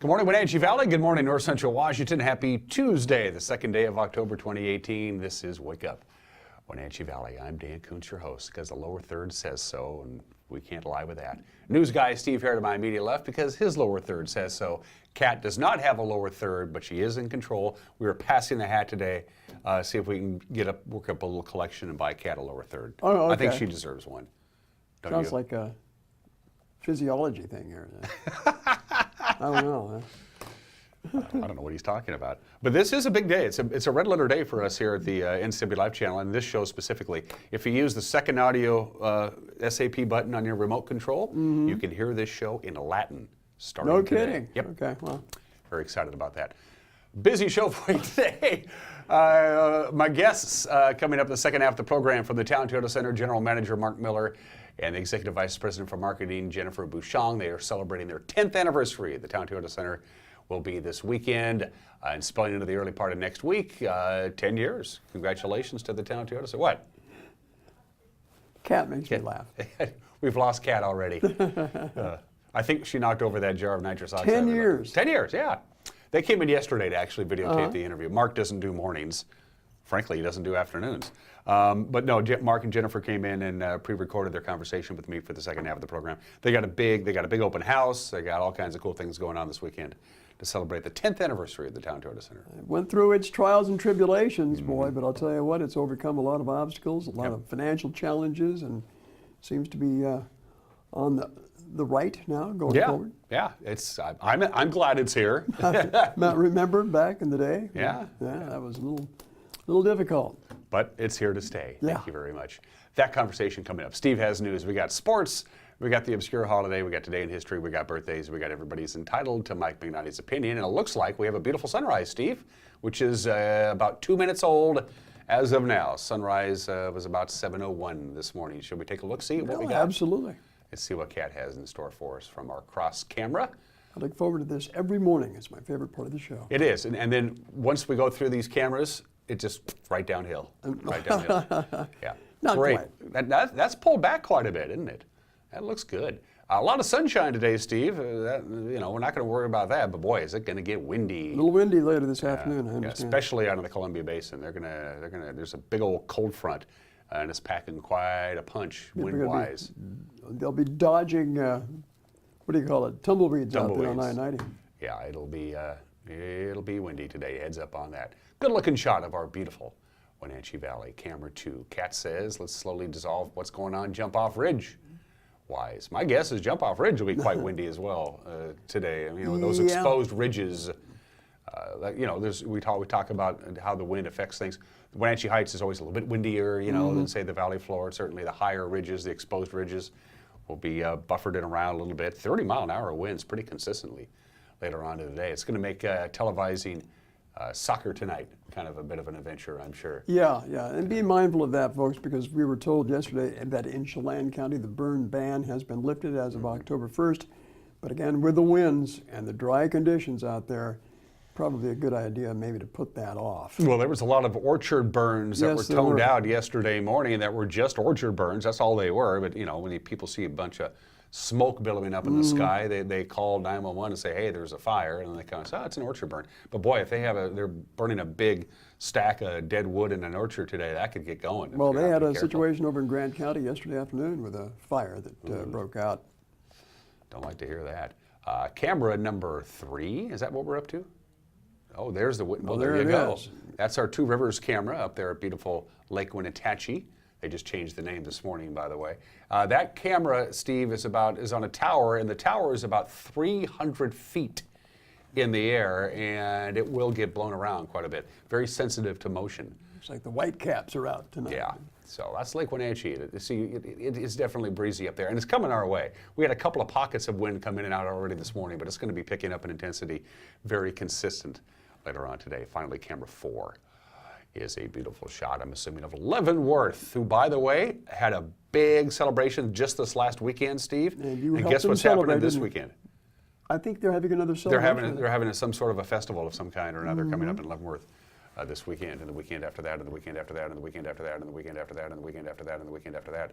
Good morning, Wenatchee Valley. Good morning, North Central Washington. Happy Tuesday, the second day of October 2018. This is Wake Up Wenatchee Valley. I'm Dan Kuntz, your host, because the lower third says so, and we can't lie with that. News guy Steve here to my immediate left because his lower third says so. Kat does not have a lower third, but she is in control. We are passing the hat today. See if we can work up a little collection and buy Kat a lower third. Oh, okay. I think she deserves one. Sounds like a physiology thing here. I don't know. I don't know what he's talking about. But this is a big day. It's a red letter day for us here at the NCW Live channel, and this show specifically. If you use the second audio SAP button on your remote control, you can hear this show in Latin starting No today. kidding. Yep. Okay, well. Very excited about that. Busy show for you today. My guests coming up in the second half of the program from the Town Toyota Center, General Manager Mark Miller and the Executive Vice President for Marketing, Jennifer Bushong. They are celebrating their 10th anniversary at the Town Toyota Center. Will be this weekend and spilling into the early part of next week. 10 years. Congratulations to the Town Toyota Center. What? Cat makes me laugh. We've lost Kat already. I think she knocked over that jar of nitrous oxide. 10 years. 10 years, yeah. They came in yesterday to actually videotape the interview. Mark doesn't do mornings. Frankly, he doesn't do afternoons. But no, Mark and Jennifer came in and pre-recorded their conversation with me for the second half of the program. They got a big open house. They got all kinds of cool things going on this weekend to celebrate the 10th anniversary of the Town Toyota Center. It went through its trials and tribulations, boy, but I'll tell you what, it's overcome a lot of obstacles, a lot of financial challenges, and seems to be on the right now going forward. Yeah, I'm glad it's here. Remember back in the day? Yeah. Yeah, that was a little difficult. But it's here to stay. Yeah. Thank you very much. That conversation coming up. Steve has news. We got sports. We got the obscure holiday. We got today in history. We got birthdays. We got everybody's entitled to Mike McNally's opinion. And it looks like we have a beautiful sunrise, Steve, which is about 2 minutes old as of now. Sunrise was about 7:01 this morning. Should we take a look, see what we got? Absolutely. Let's see what Kat has in store for us from our cross camera. I look forward to this every morning. It's my favorite part of the show. It is. And then once we go through these cameras, it just right downhill. Right downhill. Yeah. Not great. quite. That's pulled back quite a bit, isn't it? That looks good. A lot of sunshine today, Steve. We're not going to worry about that. But boy, is it going to get windy. A little windy later this afternoon, I understand. Yeah, especially out in the Columbia Basin. There's a big old cold front, and it's packing quite a punch wind-wise. They'll be dodging, what do you call it, tumbleweeds out there on I-90. Yeah, it'll be windy today. Heads up on that. Good-looking shot of our beautiful Wenatchee Valley. Camera 2. Kat says, let's slowly dissolve what's going on Jump Off Ridge. Wise. My guess is Jump Off Ridge will be quite windy as well today. Those exposed ridges. We talk about how the wind affects things. Wenatchee Heights is always a little bit windier, than say the valley floor. Certainly the higher ridges, the exposed ridges, will be buffered in around a little bit. 30-mile-an-hour winds pretty consistently later on in the day. It's going to make televising soccer tonight kind of a bit of an adventure, I'm sure. Yeah, and be mindful of that, folks, because we were told yesterday that in Chelan County the burn ban has been lifted as of October 1st. But again, with the winds and the dry conditions out there, probably a good idea maybe to put that off. Well, there was a lot of orchard burns that were toned out yesterday morning that were just orchard burns. That's all they were. But, when people see a bunch of smoke billowing up in the sky, they call 911 and say, hey, there's a fire. And then they come and say, oh, it's an orchard burn. But boy, if they're burning a big stack of dead wood in an orchard today, that could get going. Well, they had a situation over in Grant County yesterday afternoon with a fire that broke out. Don't like to hear that. Camera number 3, is that what we're up to? Oh, there's the, well, there you go. That's our Two Rivers camera up there at beautiful Lake Wenatchee. They just changed the name this morning, by the way. That camera, Steve, is on a tower, and the tower is about 300 feet in the air, and it will get blown around quite a bit. Very sensitive to motion. It's like the white caps are out tonight. Yeah, so that's Lake Wenatchee. See, it's definitely breezy up there, and it's coming our way. We had a couple of pockets of wind come in and out already this morning, but it's going to be picking up in intensity, very consistent later on today. Finally, camera 4 is a beautiful shot, I'm assuming, of Leavenworth, who, by the way, had a big celebration just this last weekend, Steve. And guess what's happening this weekend? I think they're having another celebration. They're having some sort of a festival of some kind or another coming up in Leavenworth this weekend, and the weekend after that, and the weekend after that, and the weekend after that, and the weekend after that, and the weekend after that, and the weekend after that.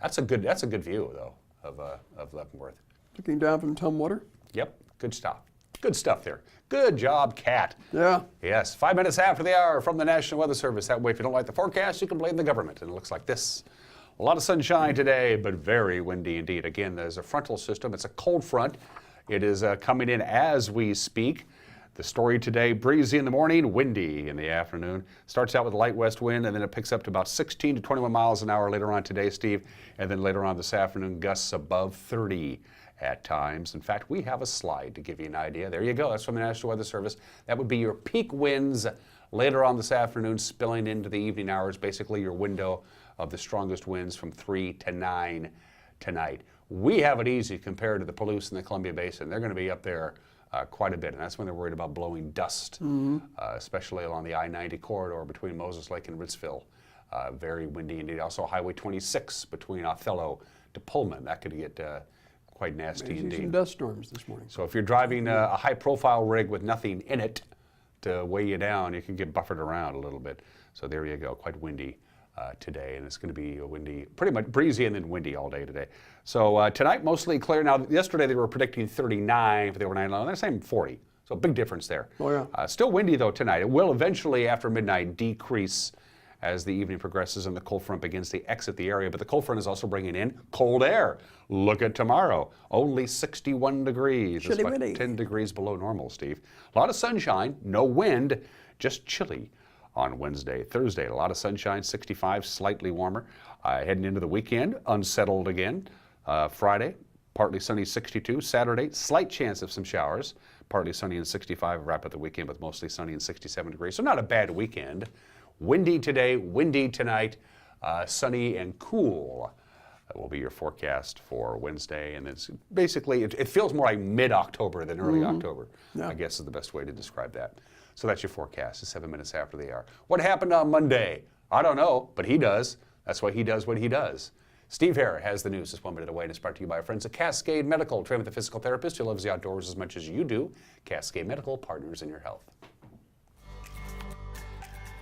That's a good view, though, of Leavenworth. Looking down from Tumwater? Yep, good stuff. Good stuff there. Good job, Kat. Yeah. Yes, 5 minutes after the hour from the National Weather Service. That way, if you don't like the forecast, you can blame the government. And it looks like this. A lot of sunshine today, but very windy indeed. Again, there's a frontal system. It's a cold front. It is coming in as we speak. The story today, breezy in the morning, windy in the afternoon. Starts out with a light west wind, and then it picks up to about 16 to 21 miles an hour later on today, Steve. And then later on this afternoon, gusts above 30 at times. In fact, we have a slide to give you an idea. There you go. That's from the National Weather Service. That would be your peak winds later on this afternoon, spilling into the evening hours, basically your window of the strongest winds from 3 to 9 tonight. We have it easy compared to the Palouse and the Columbia Basin. They're going to be up there quite a bit, and that's when they're worried about blowing dust, especially along the I-90 corridor between Moses Lake and Ritzville. Very windy indeed. Also Highway 26 between Othello to Pullman. That could get quite nasty indeed. Some dust storms this morning. So if you're driving a high-profile rig with nothing in it to weigh you down, you can get buffered around a little bit. So there you go, quite windy today, and it's going to be windy, pretty much breezy and then windy all day today. So tonight, mostly clear. Now, yesterday they were predicting 39 for the overnight low. They're saying 40, so big difference there. Oh, yeah. Still windy, though, tonight. It will eventually, after midnight, decrease as the evening progresses and the cold front begins to exit the area. But the cold front is also bringing in cold air. Look at tomorrow. Only 61 degrees. Chilly That's about windy. 10 degrees below normal, Steve. A lot of sunshine, no wind, just chilly on Wednesday. Thursday, a lot of sunshine, 65, slightly warmer. Heading into the weekend, unsettled again. Friday, partly sunny, 62. Saturday, slight chance of some showers. Partly sunny and 65. Wrap up the weekend with mostly sunny and 67 degrees. So not a bad weekend. Windy today, windy tonight, sunny and cool. That will be your forecast for Wednesday. And it's basically, it feels more like mid-October than early October, Yeah. I guess is the best way to describe that. So that's your forecast. It's 7 minutes after the hour. What happened on Monday? I don't know, but he does. That's why he does what he does. Steve Hare has the news. It's 1 minute away, and it's brought to you by our friends at Cascade Medical. Trained with a physical therapist who loves the outdoors as much as you do. Cascade Medical, partners in your health.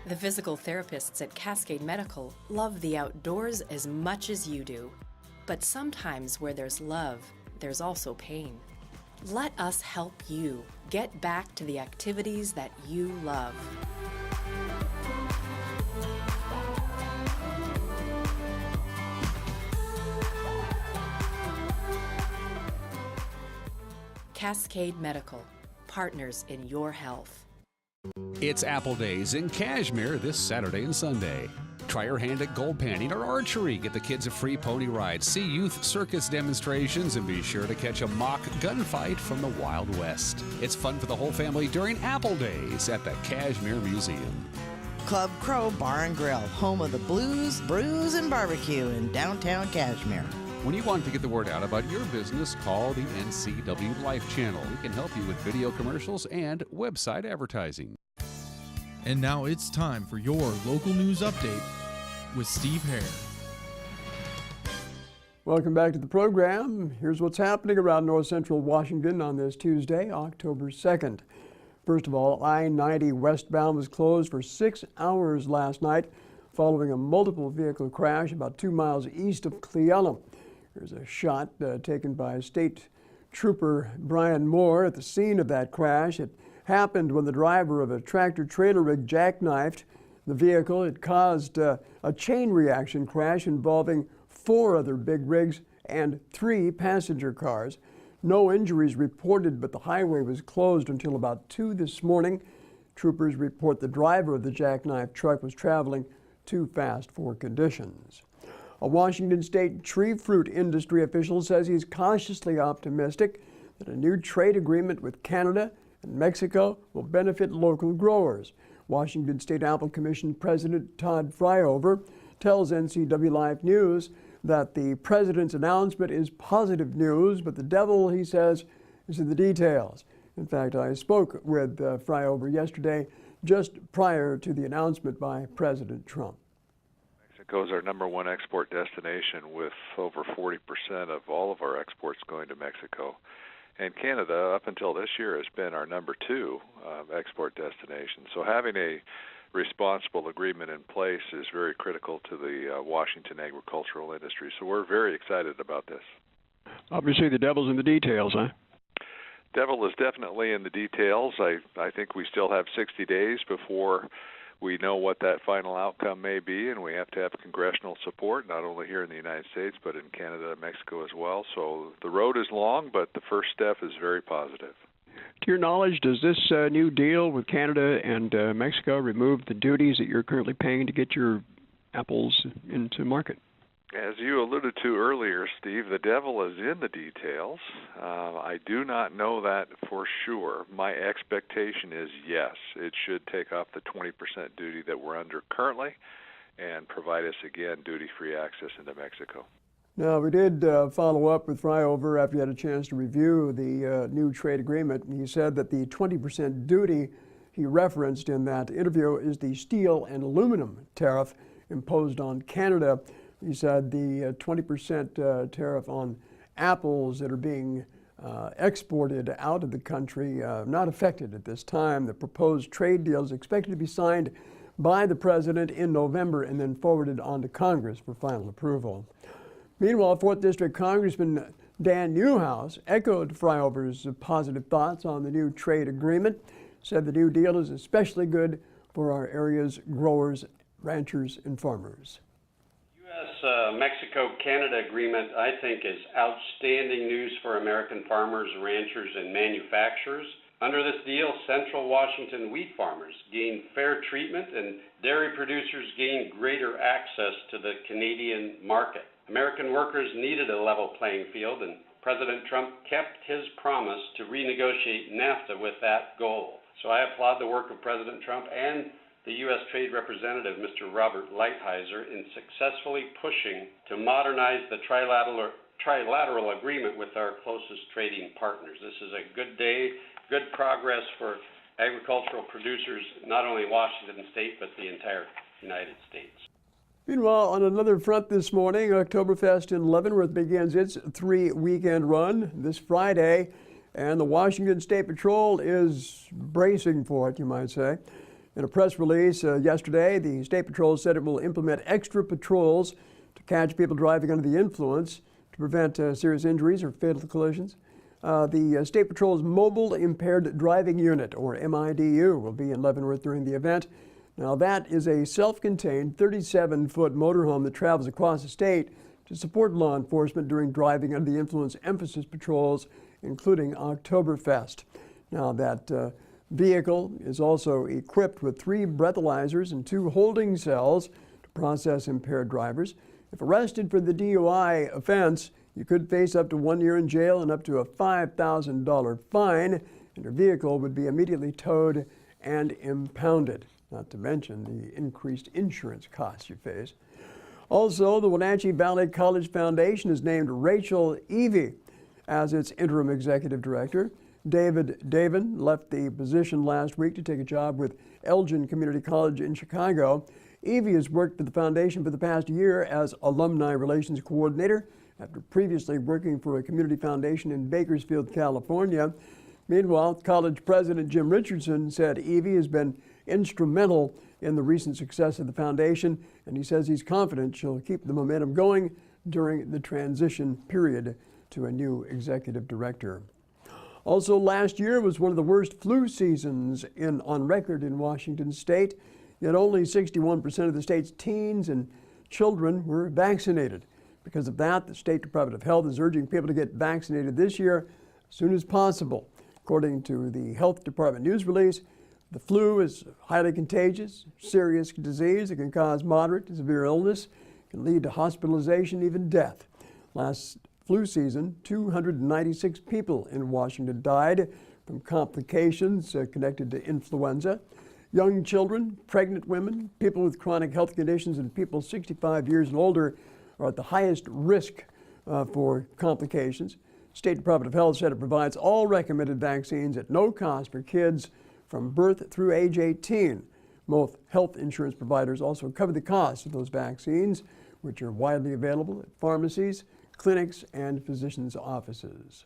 The physical therapists at Cascade Medical love the outdoors as much as you do. But sometimes where there's love, there's also pain. Let us help you get back to the activities that you love. Cascade Medical, partners in your health. It's Apple Days in Kashmir this Saturday and Sunday. Try your hand at gold panning or archery. Get the kids a free pony ride. See youth circus demonstrations and be sure to catch a mock gunfight from the Wild West. It's fun for the whole family during Apple Days at the Kashmir Museum. Club Crow Bar and Grill, home of the blues, brews, and barbecue in downtown Kashmir. When you want to get the word out about your business, call the NCW Life Channel. We can help you with video commercials and website advertising. And now it's time for your local news update with Steve Hare. Welcome back to the program. Here's what's happening around north central Washington on this Tuesday, October 2nd. First of all, I-90 westbound was closed for 6 hours last night following a multiple vehicle crash about 2 miles east of Cleella. There's a shot taken by State Trooper Brian Moore at the scene of that crash. It happened when the driver of a tractor-trailer rig jackknifed the vehicle. It caused a chain reaction crash involving 4 other big rigs and 3 passenger cars. No injuries reported, but the highway was closed until about 2 this morning. Troopers report the driver of the jackknife truck was traveling too fast for conditions. A Washington State tree fruit industry official says he's cautiously optimistic that a new trade agreement with Canada and Mexico will benefit local growers. Washington State Apple Commission President Todd Fryover tells NCW Live News that the president's announcement is positive news, but the devil, he says, is in the details. In fact, I spoke with Fryover yesterday, just prior to the announcement by President Trump. Mexico is our #1 export destination, with over 40% of all of our exports going to Mexico. And Canada, up until this year, has been our #2 export destination. So having a responsible agreement in place is very critical to the Washington agricultural industry. So we're very excited about this. Obviously, the devil's in the details, huh? Devil is definitely in the details. I think we still have 60 days before we know what that final outcome may be, and we have to have congressional support, not only here in the United States, but in Canada and Mexico as well. So the road is long, but the first step is very positive. To your knowledge, does this new deal with Canada and Mexico remove the duties that you're currently paying to get your apples into market? As you alluded to earlier, Steve, the devil is in the details. I do not know that for sure. My expectation is yes, it should take off the 20% duty that we're under currently and provide us, again, duty-free access into Mexico. Now, we did follow up with Flyover after you had a chance to review the new trade agreement. And he said that the 20% duty he referenced in that interview is the steel and aluminum tariff imposed on Canada. He said the 20% tariff on apples that are being exported out of the country not affected at this time. The proposed trade deal is expected to be signed by the president in November and then forwarded on to Congress for final approval. Meanwhile, 4th District Congressman Dan Newhouse echoed Flyover's positive thoughts on the new trade agreement, said the new deal is especially good for our area's growers, ranchers, and farmers. Mexico-Canada agreement, I think, is outstanding news for American farmers, ranchers, and manufacturers. Under this deal, Central Washington wheat farmers gain fair treatment and dairy producers gain greater access to the Canadian market. American workers needed a level playing field, and President Trump kept his promise to renegotiate NAFTA with that goal. So I applaud the work of President Trump and the U.S. Trade Representative, Mr. Robert Lighthizer, in successfully pushing to modernize the trilateral agreement with our closest trading partners. This is a good day, good progress for agricultural producers, not only Washington State, but the entire United States. Meanwhile, on another front this morning, Oktoberfest in Leavenworth begins its 3-weekend run this Friday, and the Washington State Patrol is bracing for it, you might say. In a press release yesterday, the State Patrol said it will implement extra patrols to catch people driving under the influence to prevent serious injuries or fatal collisions. The State Patrol's Mobile Impaired Driving Unit, or MIDU, will be in Leavenworth during the event. Now, that is a self-contained 37-foot motorhome that travels across the state to support law enforcement during driving under the influence emphasis patrols, including Oktoberfest. Now, that vehicle is also equipped with 3 breathalyzers and 2 holding cells to process impaired drivers. If arrested for the DUI offense, you could face up to 1 year in jail and up to a $5,000 fine, and your vehicle would be immediately towed and impounded, not to mention the increased insurance costs you face. Also, the Wenatchee Valley College Foundation has named Rachel Evie as its interim executive director. David Davin left the position last week to take a job with Elgin Community College in Chicago. Evie has worked for the foundation for the past year as Alumni Relations Coordinator after previously working for a community foundation in Bakersfield, California. Meanwhile, college president Jim Richardson said Evie has been instrumental in the recent success of the foundation, and he says he's confident she'll keep the momentum going during the transition period to a new executive director. Also, last year was one of the worst flu seasons on record in Washington state, yet only 61% of the state's teens and children were vaccinated. Because of that, the State Department of Health is urging people to get vaccinated this year as soon as possible. According to the Health Department news release, the flu is highly contagious, serious disease that can cause moderate to severe illness, can lead to hospitalization, even death. Last flu season, 296 people in Washington died from complications connected to influenza. Young children, pregnant women, people with chronic health conditions, and people 65 years and older are at the highest risk for complications. State Department of Health said it provides all recommended vaccines at no cost for kids from birth through age 18. Most health insurance providers also cover the cost of those vaccines, which are widely available at pharmacies, clinics, and physicians' offices.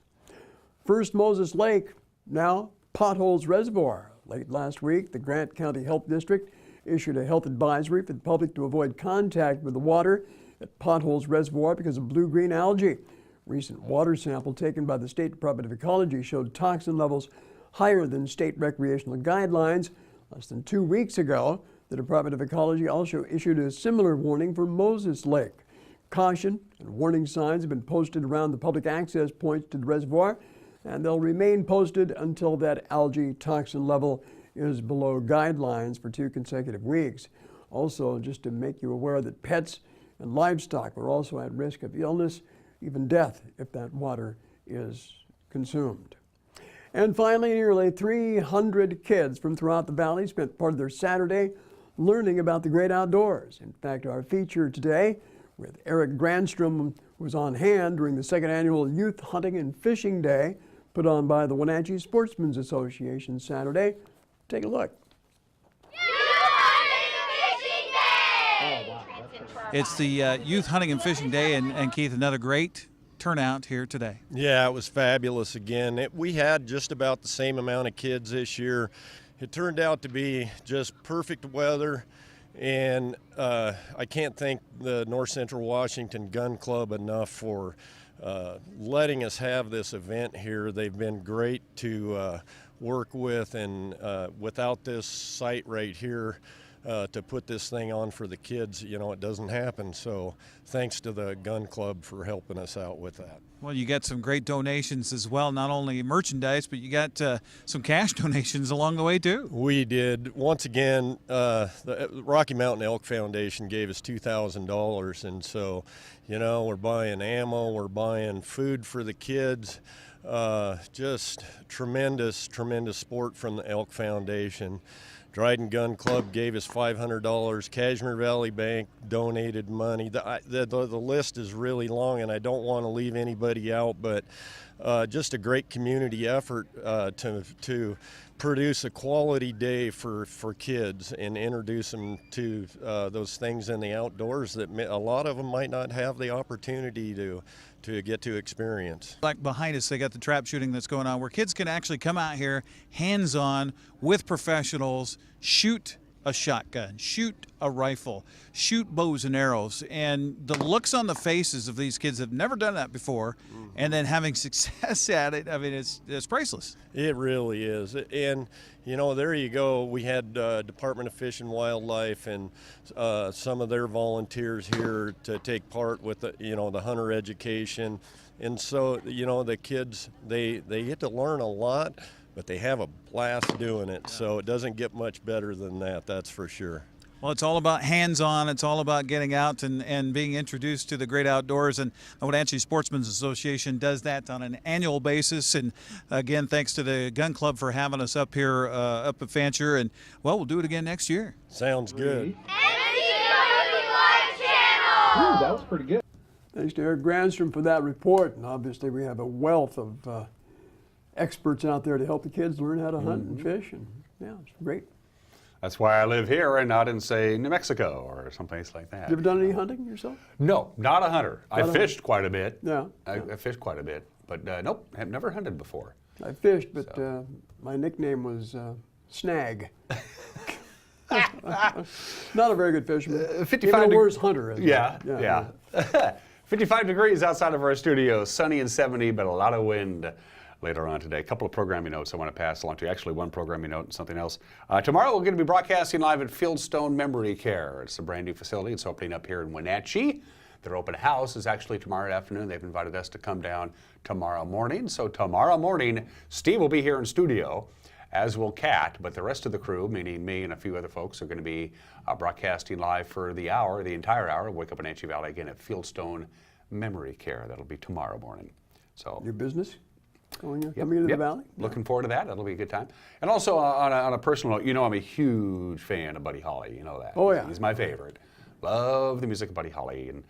First Moses Lake, now Potholes Reservoir. Late last week, the Grant County Health District issued a health advisory for the public to avoid contact with the water at Potholes Reservoir because of blue-green algae. Recent water sample taken by the State Department of Ecology showed toxin levels higher than state recreational guidelines. Less than 2 weeks ago, the Department of Ecology also issued a similar warning for Moses Lake. Caution and warning signs have been posted around the public access points to the reservoir, and they'll remain posted until that algae toxin level is below guidelines for 2 consecutive weeks. Also, just to make you aware that pets and livestock are also at risk of illness, even death, if that water is consumed. And finally, nearly 300 kids from throughout the valley spent part of their Saturday learning about the great outdoors. In fact, our feature today with Eric Grandstrom was on hand during the 2nd annual Youth Hunting and Fishing Day put on by the Wenatchee Sportsmen's Association Saturday. Take a look. It's the Youth Hunting and Fishing Day, and Keith, another great turnout here today. Yeah, it was fabulous again. We had just about the same amount of kids this year. It turned out to be just perfect weather, and I can't thank the North Central Washington Gun Club enough for letting us have this event here. They've been great to work with, and without this site right here, to put this thing on for the kids, you know, it doesn't happen. So thanks to the Gun Club for helping us out with that. Well, you got some great donations as well, not only merchandise, but you got some cash donations along the way too. We did. Once again, the Rocky Mountain Elk Foundation gave us $2,000, and so, you know, we're buying ammo, we're buying food for the kids. Just tremendous, tremendous support from the Elk Foundation. Dryden Gun Club gave us $500. Kashmir Valley Bank donated money. The list is really long, and I don't want to leave anybody out, but just a great community effort to produce a quality day for kids and introduce them to those things in the outdoors that a lot of them might not have the opportunity to get to experience. Like behind us, they got the trap shooting that's going on, where kids can actually come out here hands-on with professionals, shoot a shotgun, shoot a rifle, shoot bows and arrows, and the looks on the faces of these kids have never done that before, and then having success at it, I mean, it's priceless. It really is. And you know, there you go. We had Department of Fish and Wildlife and some of their volunteers here to take part with the, you know, the hunter education, and so, you know, the kids, they get to learn a lot, but they have a blast doing it. So it doesn't get much better than that, that's for sure. Well, it's all about hands-on. It's all about getting out and being introduced to the great outdoors. And the Wenatchee Sportsmen's Association does that on an annual basis. And again, thanks to the Gun Club for having us up here up at Fancher. And, well, we'll do it again next year. Sounds good. Ooh, that was pretty good. Thanks to Eric Grandstrom for that report. And obviously we have a wealth of experts out there to help the kids learn how to hunt and fish. And yeah, it's great. That's why I live here and not in, say, New Mexico or someplace like that. You ever done any hunting yourself? No, not a hunter. I fished quite a bit. Yeah. I fished quite a bit, but nope, have never hunted before. I fished, but my nickname was Snag. Not a very good fisherman. 55 Even a worse hunter. Isn't Yeah, it? yeah. 55 degrees outside of our studio, sunny and 70, but a lot of wind later on today. A couple of programming notes I want to pass along to you. Actually, one programming note and something else. Tomorrow we're going to be broadcasting live at Fieldstone Memory Care. It's a brand new facility. It's opening up here in Wenatchee. Their open house is actually tomorrow afternoon. They've invited us to come down tomorrow morning. So tomorrow morning, Steve will be here in studio, as will Kat, but the rest of the crew, meaning me and a few other folks, are going to be broadcasting live for the hour, the entire hour, Wake Up Wenatchee Valley, again at Fieldstone Memory Care. That'll be tomorrow morning. So your business? Coming into the valley? Looking forward to that. That'll be a good time. And also on a personal note, you know I'm a huge fan of Buddy Holly. You know that. Oh, yeah. He's my favorite. Love the music of Buddy Holly. And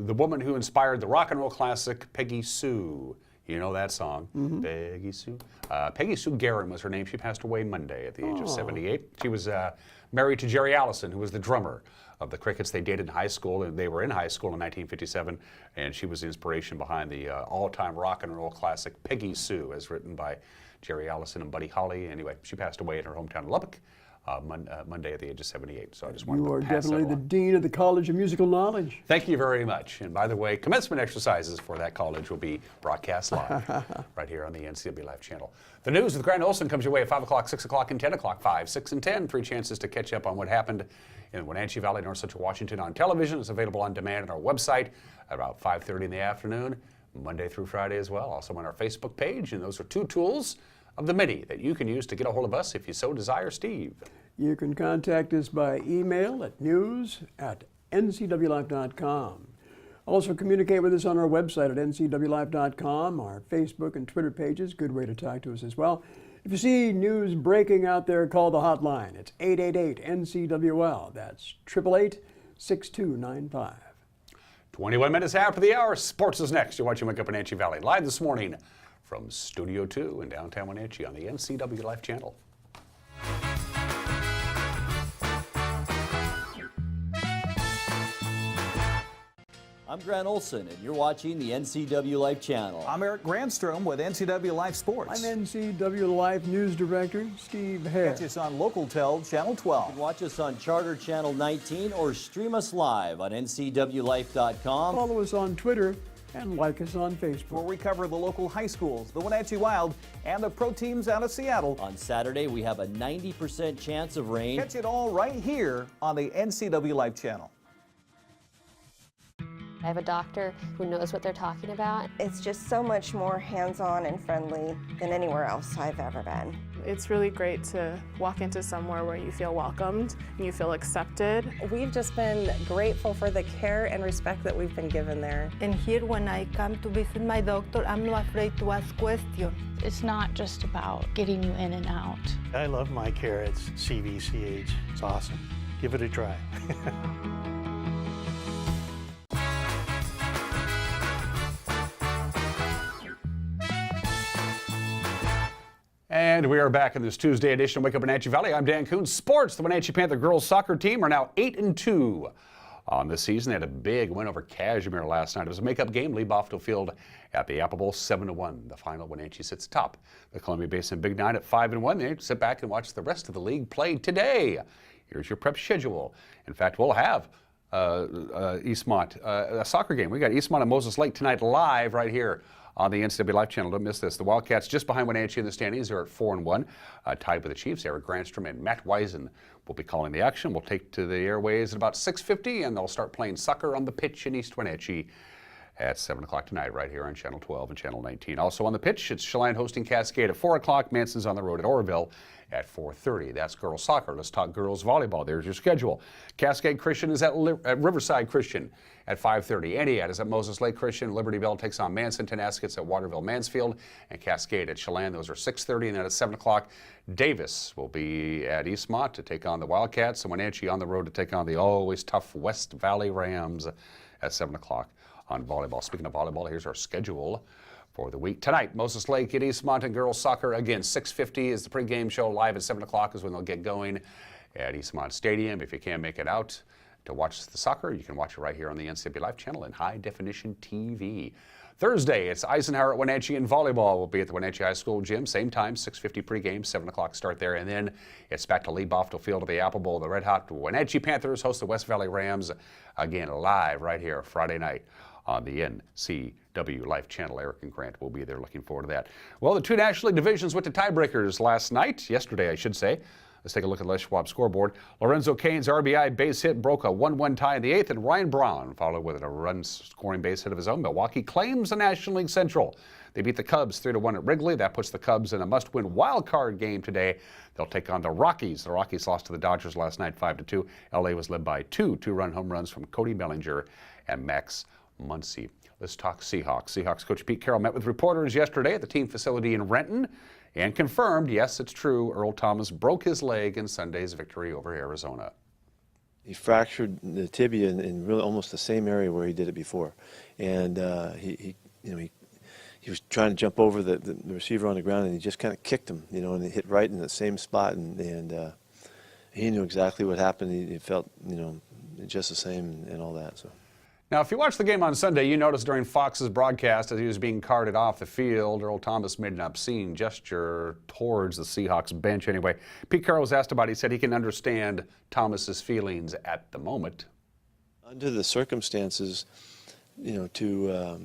the woman who inspired the rock and roll classic, Peggy Sue. You know that song, Peggy Sue. Peggy Sue Guerin was her name. She passed away Monday at the age of 78. She was married to Jerry Allison, who was the drummer of the Crickets. They dated in high school, and they were in high school in 1957, and she was the inspiration behind the all-time rock and roll classic Peggy Sue, as written by Jerry Allison and Buddy Holly. Anyway, she passed away in her hometown of Lubbock Monday at the age of 78. So I just wanted You to are pass that definitely the along. dean of the College of Musical Knowledge. Thank you very much. And by the way, commencement exercises for that college will be broadcast live right here on the NCW Live channel. The news with Grant Olson comes your way at 5 o'clock, 6 o'clock, and 10 o'clock. 5, 6, and 10. 3 chances to catch up on what happened in Wenatchee Valley, North Central Washington on television. It's available on demand on our website at about 5:30 in the afternoon, Monday through Friday as well. Also on our Facebook page. And those are 2 tools of the many that you can use to get a hold of us if you so desire. Steve. You can contact us by email at news@ncwlife.com. Also communicate with us on our website at ncwlife.com, our Facebook and Twitter pages, good way to talk to us as well. If you see news breaking out there, call the hotline. It's 888-NCWL. That's 888-6295. 21 minutes after the hour, sports is next. You're watching Wake Up Wenatchee Valley live this morning from Studio 2 in downtown Wenatchee on the NCW Life channel. I'm Grant Olson, and you're watching the NCW Life channel. I'm Eric Grandstrom with NCW Life Sports. I'm NCW Life News Director Steve Hare. Catch us on Local Tel Channel 12. You can watch us on Charter Channel 19 or stream us live on ncwlife.com. Follow us on Twitter and like us on Facebook. Where we cover the local high schools, the Wenatchee Wild, and the pro teams out of Seattle. On Saturday, we have a 90% chance of rain. Catch it all right here on the NCW Life channel. I have a doctor who knows what they're talking about. It's just so much more hands-on and friendly than anywhere else I've ever been. It's really great to walk into somewhere where you feel welcomed and you feel accepted. We've just been grateful for the care and respect that we've been given there. And here when I come to visit my doctor, I'm not afraid to ask questions. It's not just about getting you in and out. I love my care at CVCH. It's awesome. Give it a try. And we are back in this Tuesday edition of Wake Up Wenatchee Valley. I'm Dan Kuntz. Sports, the Wenatchee Panther girls soccer team are now 8-2 on this season. They had a big win over Cashmere last night. It was a make-up game. Lee Boffield Field at the Apple Bowl, 7-1. The final, Wenatchee sits atop the Columbia Basin Big Nine at 5-1. They sit back and watch the rest of the league play today. Here's your prep schedule. In fact, we'll have Eastmont, a soccer game. We got Eastmont and Moses Lake tonight live right here on the NCW Life channel. Don't miss this. The Wildcats just behind Wenatchee in the standings are at 4-1, tied with the Chiefs. Eric Grandstrom and Matt Wisen will be calling the action. We'll take to the airways at about 6:50, and they'll start playing soccer on the pitch in East Wenatchee at 7 o'clock tonight, right here on Channel 12 and Channel 19. Also on the pitch, it's Chelan hosting Cascade at 4 o'clock. Manson's on the road at Oroville at 4:30. That's girls soccer. Let's talk girls volleyball. There's your schedule. Cascade Christian is at Riverside Christian at 5:30. Antioch is at Moses Lake Christian. Liberty Bell takes on Manson. Tenaskett's at Waterville Mansfield. And Cascade at Chelan. Those are 6:30. And then at 7 o'clock, Davis will be at Eastmont to take on the Wildcats. And Wenatchee on the road to take on the always tough West Valley Rams at 7 o'clock on volleyball. Speaking of volleyball, here's our schedule for the week. Tonight, Moses Lake at Eastmont and girls soccer. Again, 6:50 is the pregame show. Live at 7 o'clock is when they'll get going at Eastmont Stadium. If you can't make it out to watch the soccer, you can watch it right here on the NCW Life channel in high definition TV. Thursday, it's Eisenhower at Wenatchee, and volleyball will be at the Wenatchee High School gym. Same time, 6:50 pregame, 7 o'clock start there. And then it's back to Lee Boffield Field at the Apple Bowl. The Red Hot Wenatchee Panthers host the West Valley Rams again live right here Friday night on the NCW Life channel. Eric and Grant will be there. Looking forward to that. Well, the two National League divisions went to tiebreakers yesterday, I should say. Let's take a look at the Les Schwab scoreboard. Lorenzo Cain's RBI base hit broke a 1-1 tie in the 8th, and Ryan Brown followed with a run-scoring base hit of his own. Milwaukee claims the National League Central. They beat the Cubs 3-1 at Wrigley. That puts the Cubs in a must-win wild card game today. They'll take on the Rockies. The Rockies lost to the Dodgers last night 5-2. LA was led by two-run home runs from Cody Bellinger and Max Muncy. Let's talk Seahawks. Seahawks coach Pete Carroll met with reporters yesterday at the team facility in Renton and confirmed, yes, it's true, Earl Thomas broke his leg in Sunday's victory over Arizona. He fractured the tibia in really almost the same area where he did it before, and he was trying to jump over the receiver on the ground, and he just kind of kicked him, and it hit right in the same spot, and he knew exactly what happened. He felt, just the same and all that. So. Now, if you watched the game on Sunday, you noticed during Fox's broadcast as he was being carted off the field, Earl Thomas made an obscene gesture towards the Seahawks bench anyway. Pete Carroll was asked about it. He said he can understand Thomas's feelings at the moment. Under the circumstances, to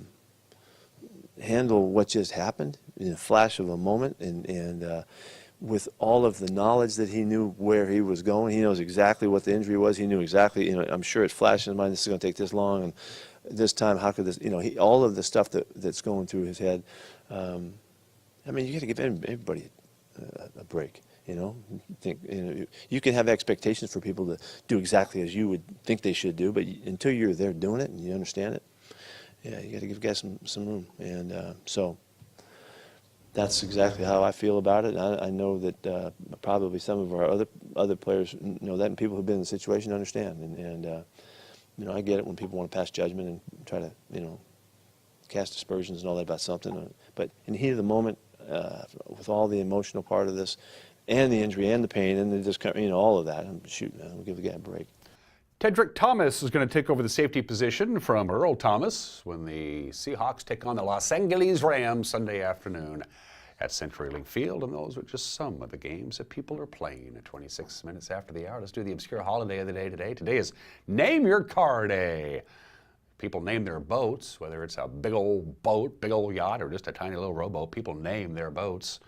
handle what just happened in a flash of a moment and with all of the knowledge that he knew where he was going, he knows exactly what the injury was. He knew exactly, I'm sure it flashed in his mind, this is going to take this long, and this time, how could this, all of the stuff that's going through his head. You got to give everybody a break. You can have expectations for people to do exactly as you would think they should do, but until you're there doing it and you understand it, you got to give guys some room, and so. That's exactly how I feel about it. I know that probably some of our other players know that, and people who've been in the situation understand. And I get it when people want to pass judgment and try to, cast aspersions and all that about something. But in the heat of the moment, with all the emotional part of this, and the injury and the pain and the discomfort, all of that, we'll give the guy a break. Tedrick Thomas is going to take over the safety position from Earl Thomas when the Seahawks take on the Los Angeles Rams Sunday afternoon at CenturyLink Field. And those are just some of the games that people are playing at 26 minutes after the hour. Let's do the obscure holiday of the day today. Today is Name Your Car Day. People name their boats, whether it's a big old boat, big old yacht, or just a tiny little rowboat. People name their boats,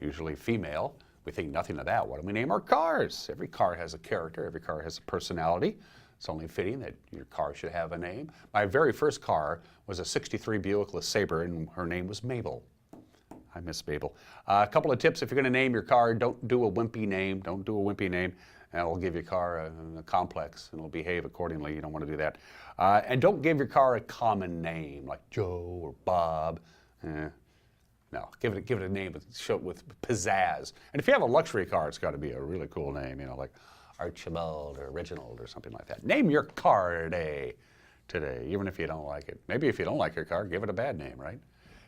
usually female. We think nothing of that. Why don't we name our cars? Every car has a character. Every car has a personality. It's only fitting that your car should have a name. My very first car was a 63 Buick LeSabre, and her name was Mabel. I miss Mabel. A couple of tips. If you're going to name your car, don't do a wimpy name. Don't do a wimpy name. And it'll give your car a complex, and it'll behave accordingly. You don't want to do that. And don't give your car a common name, like Joe or Bob. No, give it a name with pizzazz. And if you have a luxury car, it's got to be a really cool name, like Archibald or Reginald or something like that. Name your car today, even if you don't like it. Maybe if you don't like your car, give it a bad name, right?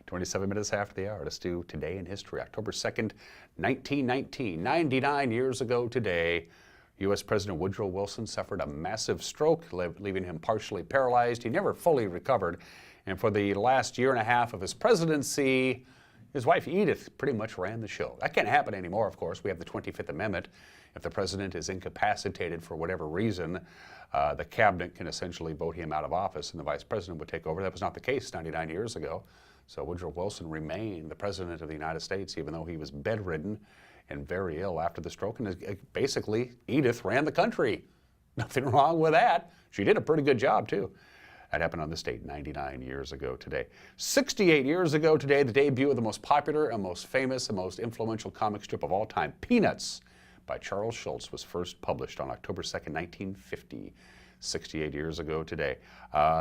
27 minutes after the hour. Let's do Today in History. October 2nd, 1919, 99 years ago today, U.S. President Woodrow Wilson suffered a massive stroke, leaving him partially paralyzed. He never fully recovered. And for the last year and a half of his presidency, his wife Edith pretty much ran the show. That can't happen anymore, of course. We have the 25th Amendment. If the president is incapacitated for whatever reason, the cabinet can essentially vote him out of office and the vice president would take over. That was not the case 99 years ago. So Woodrow Wilson remained the president of the United States, even though he was bedridden and very ill after the stroke. And basically, Edith ran the country. Nothing wrong with that. She did a pretty good job, too. That happened on this date 99 years ago today. 68 years ago today, the debut of the most popular and most famous and most influential comic strip of all time, Peanuts, by Charles Schulz, was first published on October 2nd, 1950. 68 years ago today.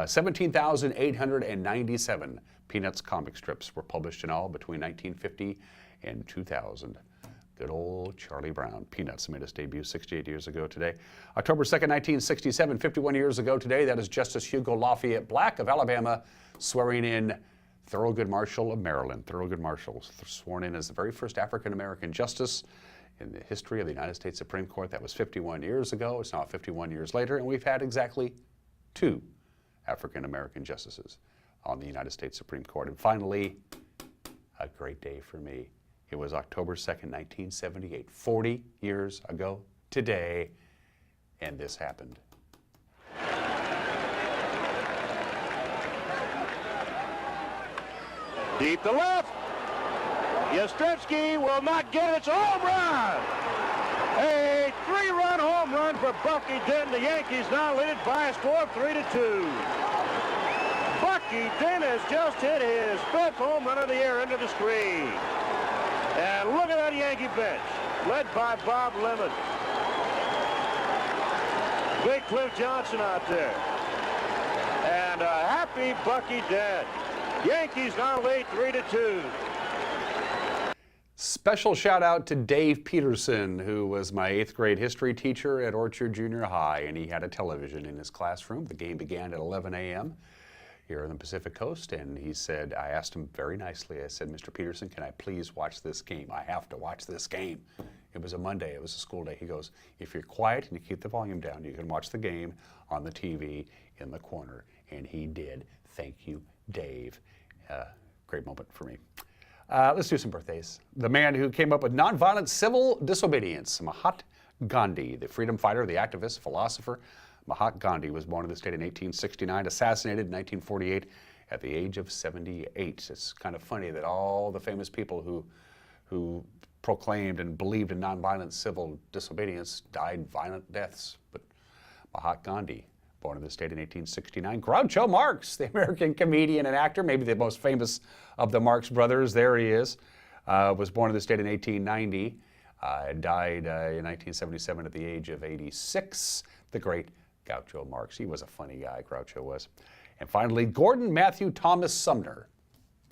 17,897 Peanuts comic strips were published in all between 1950 and 2000. Good old Charlie Brown. Peanuts made its debut 68 years ago today. October 2nd, 1967, 51 years ago today, that is Justice Hugo Lafayette Black of Alabama swearing in Thurgood Marshall of Maryland. Thurgood Marshall was sworn in as the very first African-American justice in the history of the United States Supreme Court. That was 51 years ago. It's now 51 years later, and we've had exactly 2 African-American justices on the United States Supreme Court. And finally, a great day for me. It was October 2nd, 1978, 40 years ago today, and this happened. Deep to left. Yastrzemski will not get it. It's a home run. A 3-run home run for Bucky Dent. The Yankees now lead it by a score of 3-2. Bucky Dent has just hit his 5th home run of the year into the screen. And look at that Yankee bench, led by Bob Lemon. Big Cliff Johnson out there. And a happy Bucky Dent. Yankees now lead 3-2. Special shout out to Dave Peterson, who was my 8th grade history teacher at Orchard Junior High, and he had a television in his classroom. The game began at 11 a.m. here on the Pacific Coast, and he said, I asked him very nicely, I said, Mr. Peterson, can I please watch this game? I have to watch this game. It was a Monday, it was a school day. He goes, if you're quiet and you keep the volume down, you can watch the game on the TV in the corner. and he did. Thank you, Dave. Great moment for me. Let's do some birthdays. The man who came up with nonviolent civil disobedience, Mahatma Gandhi, the freedom fighter, the activist, philosopher. Mahatma Gandhi was born in the state in 1869, assassinated in 1948 at the age of 78. It's kind of funny that all the famous people who proclaimed and believed in nonviolent civil disobedience died violent deaths. But Mahatma Gandhi, born in the state in 1869. Groucho Marx, the American comedian and actor, maybe the most famous of the Marx brothers, there he is, was born in the state in 1890, died in 1977 at the age of 86. The great Groucho Marx. He was a funny guy, Groucho was. And finally, Gordon Matthew Thomas Sumner.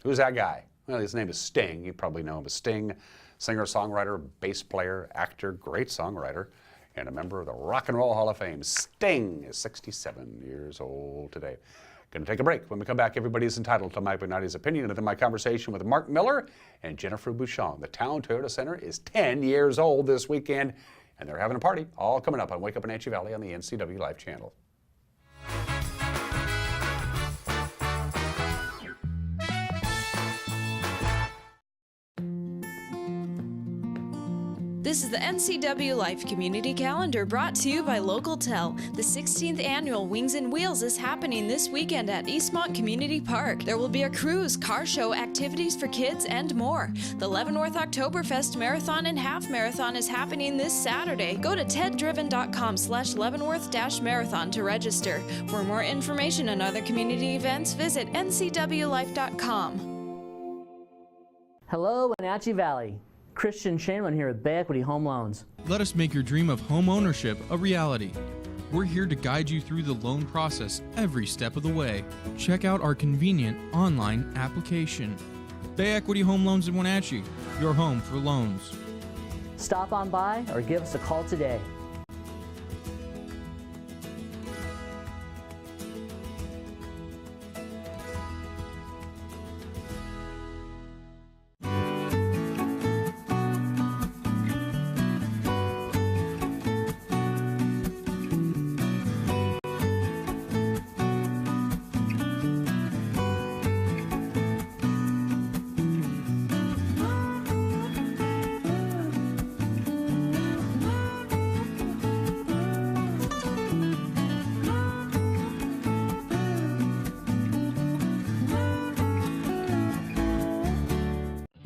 Who's that guy? Well, his name is Sting. You probably know him as Sting, singer-songwriter, bass player, actor, great songwriter, and a member of the Rock and Roll Hall of Fame. Sting is 67 years old today. Going to take a break. When we come back, everybody is entitled to Mike Benatti's opinion, and then my conversation with Mark Miller and Jennifer Bushong. The Town Toyota Center is 10 years old this weekend, and they're having a party. All coming up on Wake Up Wenatchee Valley on the NCW Live channel. This is the NCW Life Community Calendar brought to you by Local Tel. The 16th annual Wings and Wheels is happening this weekend at Eastmont Community Park. There will be a cruise, car show, activities for kids, and more. The Leavenworth Oktoberfest Marathon and Half Marathon is happening this Saturday. Go to teddriven.com/Leavenworth-marathon to register. For more information on other community events, visit ncwlife.com. Hello, Wenatchee Valley. Christian Shaman here with Bay Equity Home Loans. Let us make your dream of home ownership a reality. We're here to guide you through the loan process every step of the way. Check out our convenient online application. Bay Equity Home Loans in Wenatchee, your home for loans. Stop on by or give us a call today.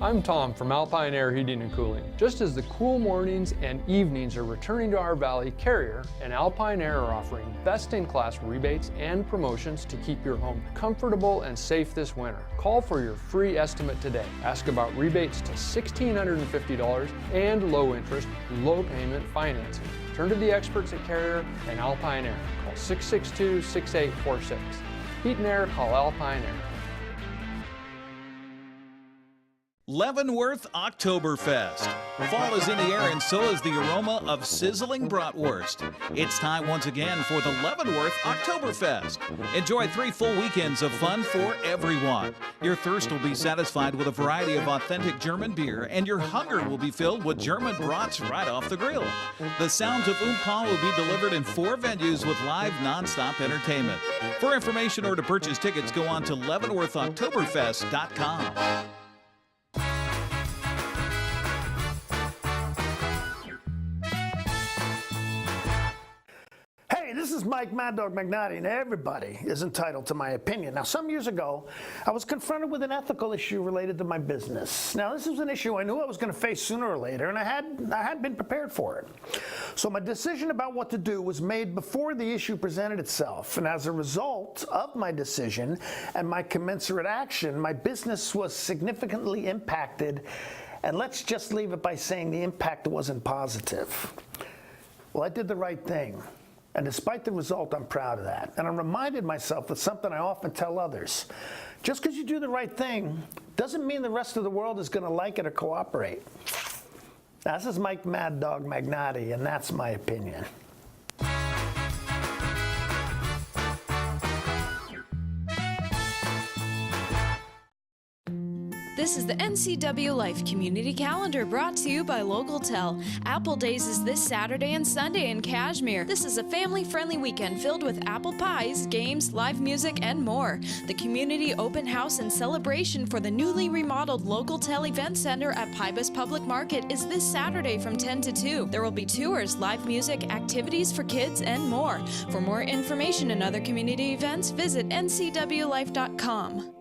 I'm Tom from Alpine Air Heating and Cooling. Just as the cool mornings and evenings are returning to our valley, Carrier and Alpine Air are offering best-in-class rebates and promotions to keep your home comfortable and safe this winter. Call for your free estimate today. Ask about rebates to $1,650 and low interest, low payment financing. Turn to the experts at Carrier and Alpine Air. Call 662-6846. Heat and Air, call Alpine Air. Leavenworth Oktoberfest. Fall is in the air and so is the aroma of sizzling bratwurst. It's time once again for the Leavenworth Oktoberfest. Enjoy 3 full weekends of fun for everyone. Your thirst will be satisfied with a variety of authentic German beer, and your hunger will be filled with German brats right off the grill. The sounds of Oompa will be delivered in 4 venues with live non-stop entertainment. For information or to purchase tickets, go on to leavenworthoktoberfest.com. Hey, this is Mike Mad Dog Magnati, and everybody is entitled to my opinion. Now, some years ago, I was confronted with an ethical issue related to my business. Now, this was an issue I knew I was going to face sooner or later, and I had been prepared for it. So my decision about what to do was made before the issue presented itself, and as a result of my decision and my commensurate action, my business was significantly impacted, and let's just leave it by saying the impact wasn't positive. Well, I did the right thing. And despite the result, I'm proud of that. And I reminded myself of something I often tell others. Just because you do the right thing doesn't mean the rest of the world is going to like it or cooperate. Now, this is Mike Mad Dog Magnati, and that's my opinion. This This is the NCW Life Community Calendar brought to you by Local Tel. Apple Days is this Saturday and Sunday in Kashmir. This is a family-friendly weekend filled with apple pies, games, live music, and more. The community open house and celebration for the newly remodeled Local Tel Event Center at Pybus Public Market is this Saturday from 10 to 2. There will be tours, live music, activities for kids, and more. For more information and other community events, visit ncwlife.com.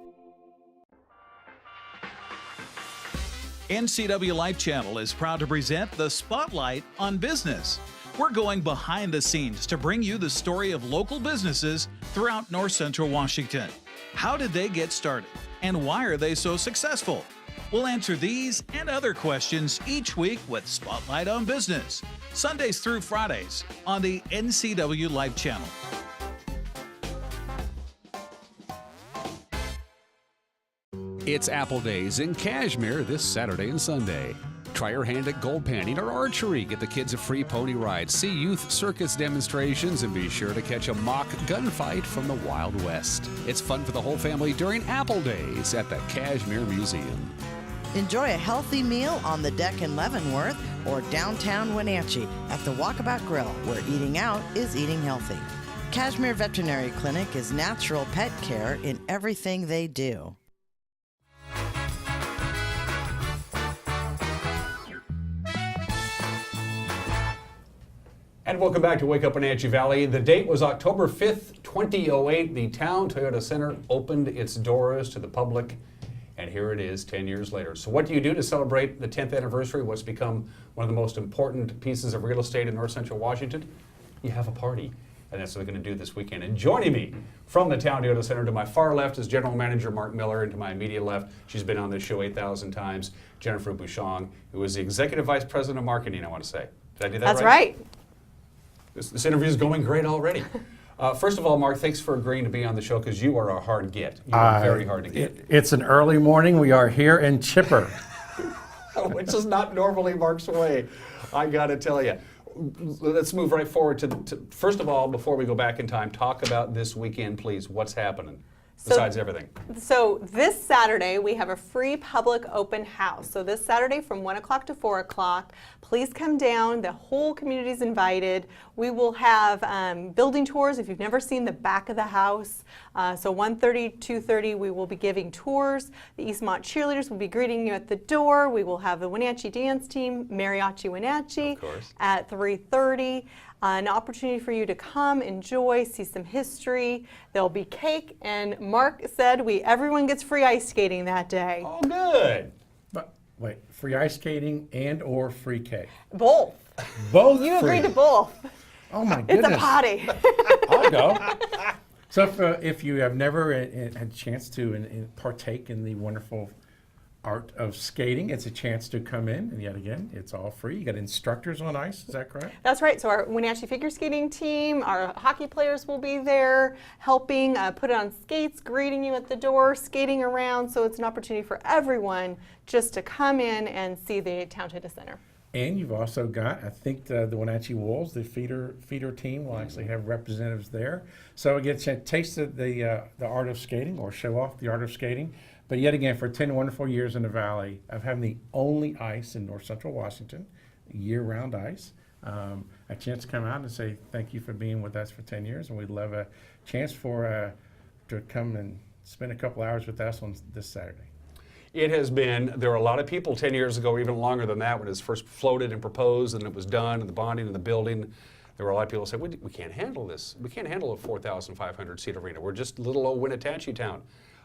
NCW Life Channel is proud to present the Spotlight on Business. We're going behind the scenes to bring you the story of local businesses throughout North Central Washington. How did they get started, and why are they so successful? We'll answer these and other questions each week with Spotlight on Business, Sundays through Fridays on the NCW Life Channel. It's Apple Days in Kashmir this Saturday and Sunday. Try your hand at gold panning or archery. Get the kids a free pony ride. See youth circus demonstrations and be sure to catch a mock gunfight from the Wild West. It's fun for the whole family during Apple Days at the Kashmir Museum. Enjoy a healthy meal on the deck in Leavenworth or downtown Wenatchee at the Walkabout Grill, where eating out is eating healthy. Kashmir Veterinary Clinic is natural pet care in everything they do. And welcome back to Wake Up Wenatchee Valley. The date was October 5th, 2008. The Town Toyota Center opened its doors to the public, and here it is 10 years later. So what do you do to celebrate the 10th anniversary, what's become one of the most important pieces of real estate in North Central Washington? You have a party, and that's what we're going to do this weekend. And joining me from the Town Toyota Center to my far left is General Manager Mark Miller, and to my immediate left, she's been on this show 8,000 times, Jennifer Bushong, who is the Executive Vice President of Marketing, I want to say. Did I do that right? That's right. This interview is going great already. First of all, Mark, thanks for agreeing to be on the show because you are a hard get. You are very hard to get. It's an early morning. We are here and chipper. Which is not normally Mark's way, I got to tell you. Let's move right forward to, first of all, before we go back in time, talk about this weekend, please. What's happening? Besides everything. So this Saturday, we have a free public open house. So this Saturday from 1 o'clock to 4 o'clock, please come down. The whole community is invited. We will have building tours if you've never seen the back of the house. So 1:30, 2:30, we will be giving tours. The Eastmont cheerleaders will be greeting you at the door. We will have the Wenatchee dance team, Mariachi Wenatchee, at 3:30. An opportunity for you to come, enjoy, see some history. There'll be cake, and Mark said everyone gets free ice skating that day. Oh, good. But wait, free ice skating and or free cake? Both. Both You free. agreed to both. Oh my goodness. It's a party. I'll go. So if you have never had a chance to partake in the wonderful art of skating, it's a chance to come in, and yet again, it's all free. You got instructors on ice, is that correct? That's right. So our Wenatchee figure skating team, our hockey players will be there helping put on skates, greeting you at the door, skating around. So it's an opportunity for everyone just to come in and see the Town Toyota Center. And you've also got, I think, the Wenatchee Wolves, the feeder team, will actually have representatives there. So it gets a taste of the art of skating, or show off the art of skating. But yet again, for 10 wonderful years in the Valley of having the only ice in North Central Washington, year-round ice, a chance to come out and say thank you for being with us for 10 years, and we'd love a chance to come and spend a couple hours with us on this Saturday. It has been, there were a lot of people 10 years ago, or even longer than that, when it was first floated and proposed and it was done, and the bonding and the building. There were a lot of people who said, we can't handle this. We can't handle a 4,500 seat arena. We're just little old Wenatchee town.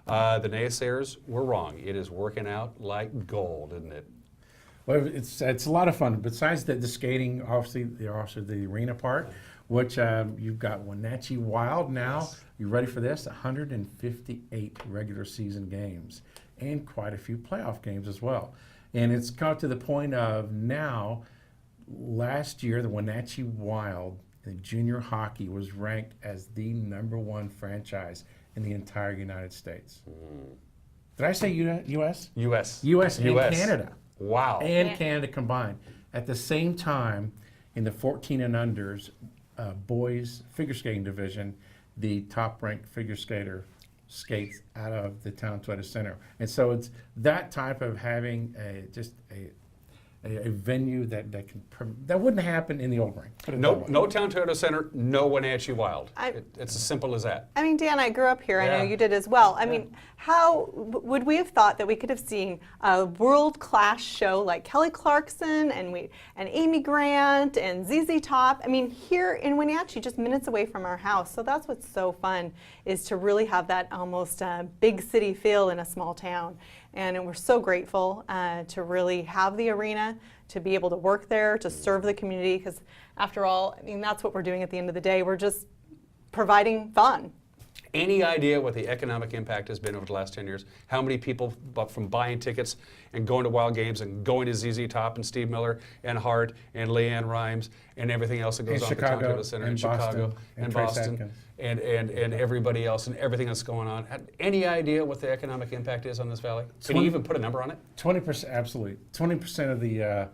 The naysayers were wrong. It is working out like gold, isn't it? Well, it's a lot of fun. Besides the skating, obviously, also the arena part, which you've got Wenatchee Wild now. Yes. You ready for this? 158 regular season games and quite a few playoff games as well. And it's come to the point of now, last year, the Wenatchee Wild in junior hockey was ranked as the #1 franchise in the entire United States. Did I say U.S.? U.S. U.S. and Canada. Wow. And Canada combined. At the same time, in the 14 and unders boys figure skating division, the top-ranked figure skater skates out of the Town Toyota Center. And so it's that type of having a venue that wouldn't happen in the old ring. Put it that way. No Town Toyota Center, no Wenatchee Wild. It's as simple as that. I mean, Dan, I grew up here. Yeah. I know you did as well. I mean, how would we have thought that we could have seen a world-class show like Kelly Clarkson and Amy Grant and ZZ Top? I mean, here in Wenatchee, just minutes away from our house. So that's what's so fun, is to really have that almost big city feel in a small town. And we're so grateful to really have the arena, to be able to work there, to serve the community, because after all, I mean, that's what we're doing at the end of the day. We're just providing fun. Any idea what the economic impact has been over the last 10 years? How many people, from buying tickets and going to Wild Games and going to ZZ Top and Steve Miller and Hart and Leanne Rimes and everything else that goes on at the Town Toyota Center in Chicago and Boston and everybody else and everything that's going on? Any idea what the economic impact is on this valley? Can you even put a number on it? 20%, absolutely. 20% of the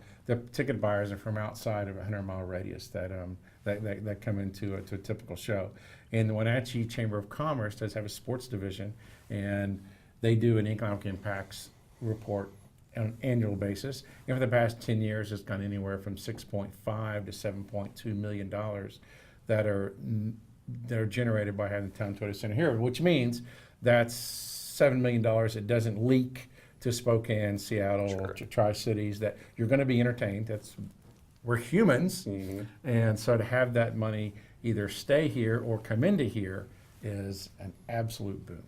ticket buyers are from outside of a 100-mile radius that come into a typical show. And the Wenatchee Chamber of Commerce does have a sports division, and they do an economic impacts report on an annual basis. And for the past 10 years, it's gone anywhere from $6.5 to $7.2 million that are generated by having the Town Toyota Center here, which means that's $7 million that doesn't leak to Spokane, Seattle, to Tri-Cities, that you're going to be entertained. We're humans, and so to have that money either stay here or come into here is an absolute boon.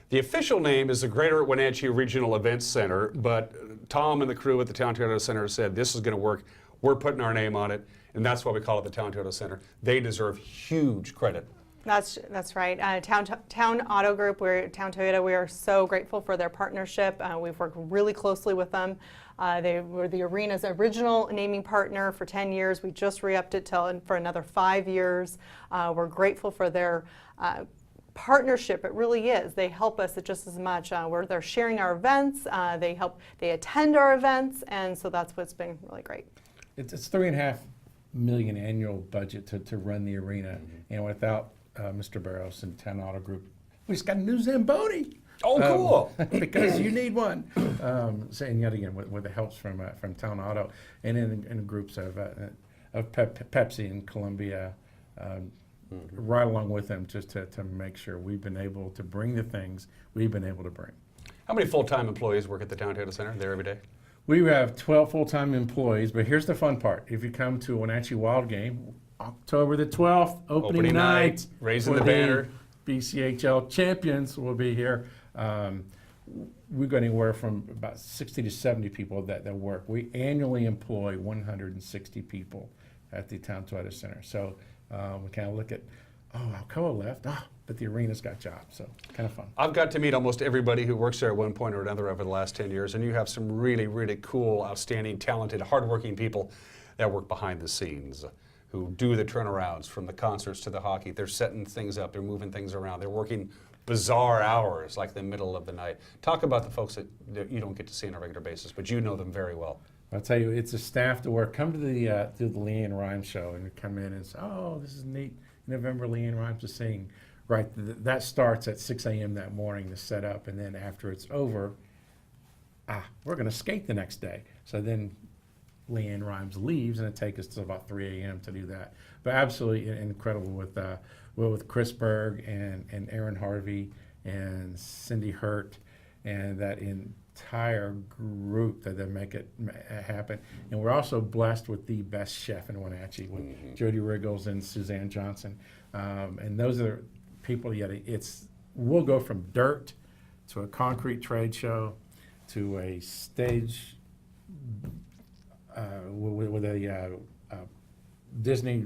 The official name is the Greater Wenatchee Regional Events Center, but Tom and the crew at the Town Toyota Center said this is going to work. We're putting our name on it, and that's why we call it the Town Toyota Center. They deserve huge credit. That's right. Town Auto Group, Town Toyota, we are so grateful for their partnership. We've worked really closely with them. They were the arena's original naming partner for 10 years. We just re-upped it for another 5 years. We're grateful for their partnership. It really is. They help us just as much. They're sharing our events. They attend our events, and so that's what's been really great. It's $3.5 million annual budget to run the arena, and without Mr. Barros and Town Auto Group, we just got a new Zamboni. Oh, cool! Because you need one. And yet again, with the helps from Town Auto, and in groups of Pepsi and Columbia, right along with them, just to make sure we've been able to bring the things we've been able to bring. How many full-time employees work at the Town Toyota Center there every day? We have 12 full-time employees, but here's the fun part. If you come to a Wenatchee Wild game, October the 12th, opening night, raising the banner. BCHL champions will be here. We've got anywhere from about 60 to 70 people that work. We annually employ 160 people at the Town Toyota Center. So we kind of look at, Alcoa left, but the arena's got jobs, so kind of fun. I've got to meet almost everybody who works there at one point or another over the last 10 years, and you have some really, really cool, outstanding, talented, hardworking people that work behind the scenes, who do the turnarounds from the concerts to the hockey. They're setting things up, they're moving things around, they're working bizarre hours like the middle of the night. Talk about the folks that you don't get to see on a regular basis, but you know them very well. I'll tell you, it's a staff to work. Come to the Leanne Rimes show and you come in and say, oh, this is neat. In November, Leanne Rimes is singing. Right, that starts at 6 a.m. that morning to set up, and then after it's over, we're going to skate the next day. So then Leanne Rimes leaves, and it takes us to about 3 a.m. to do that. But absolutely incredible with Chris Berg and Aaron Harvey and Cindy Hurt and that entire group that make it happen. And we're also blessed with the best chef in Wenatchee with Jody Riggles and Suzanne Johnson. And those are people, we'll go from dirt to a concrete trade show to a stage with a Disney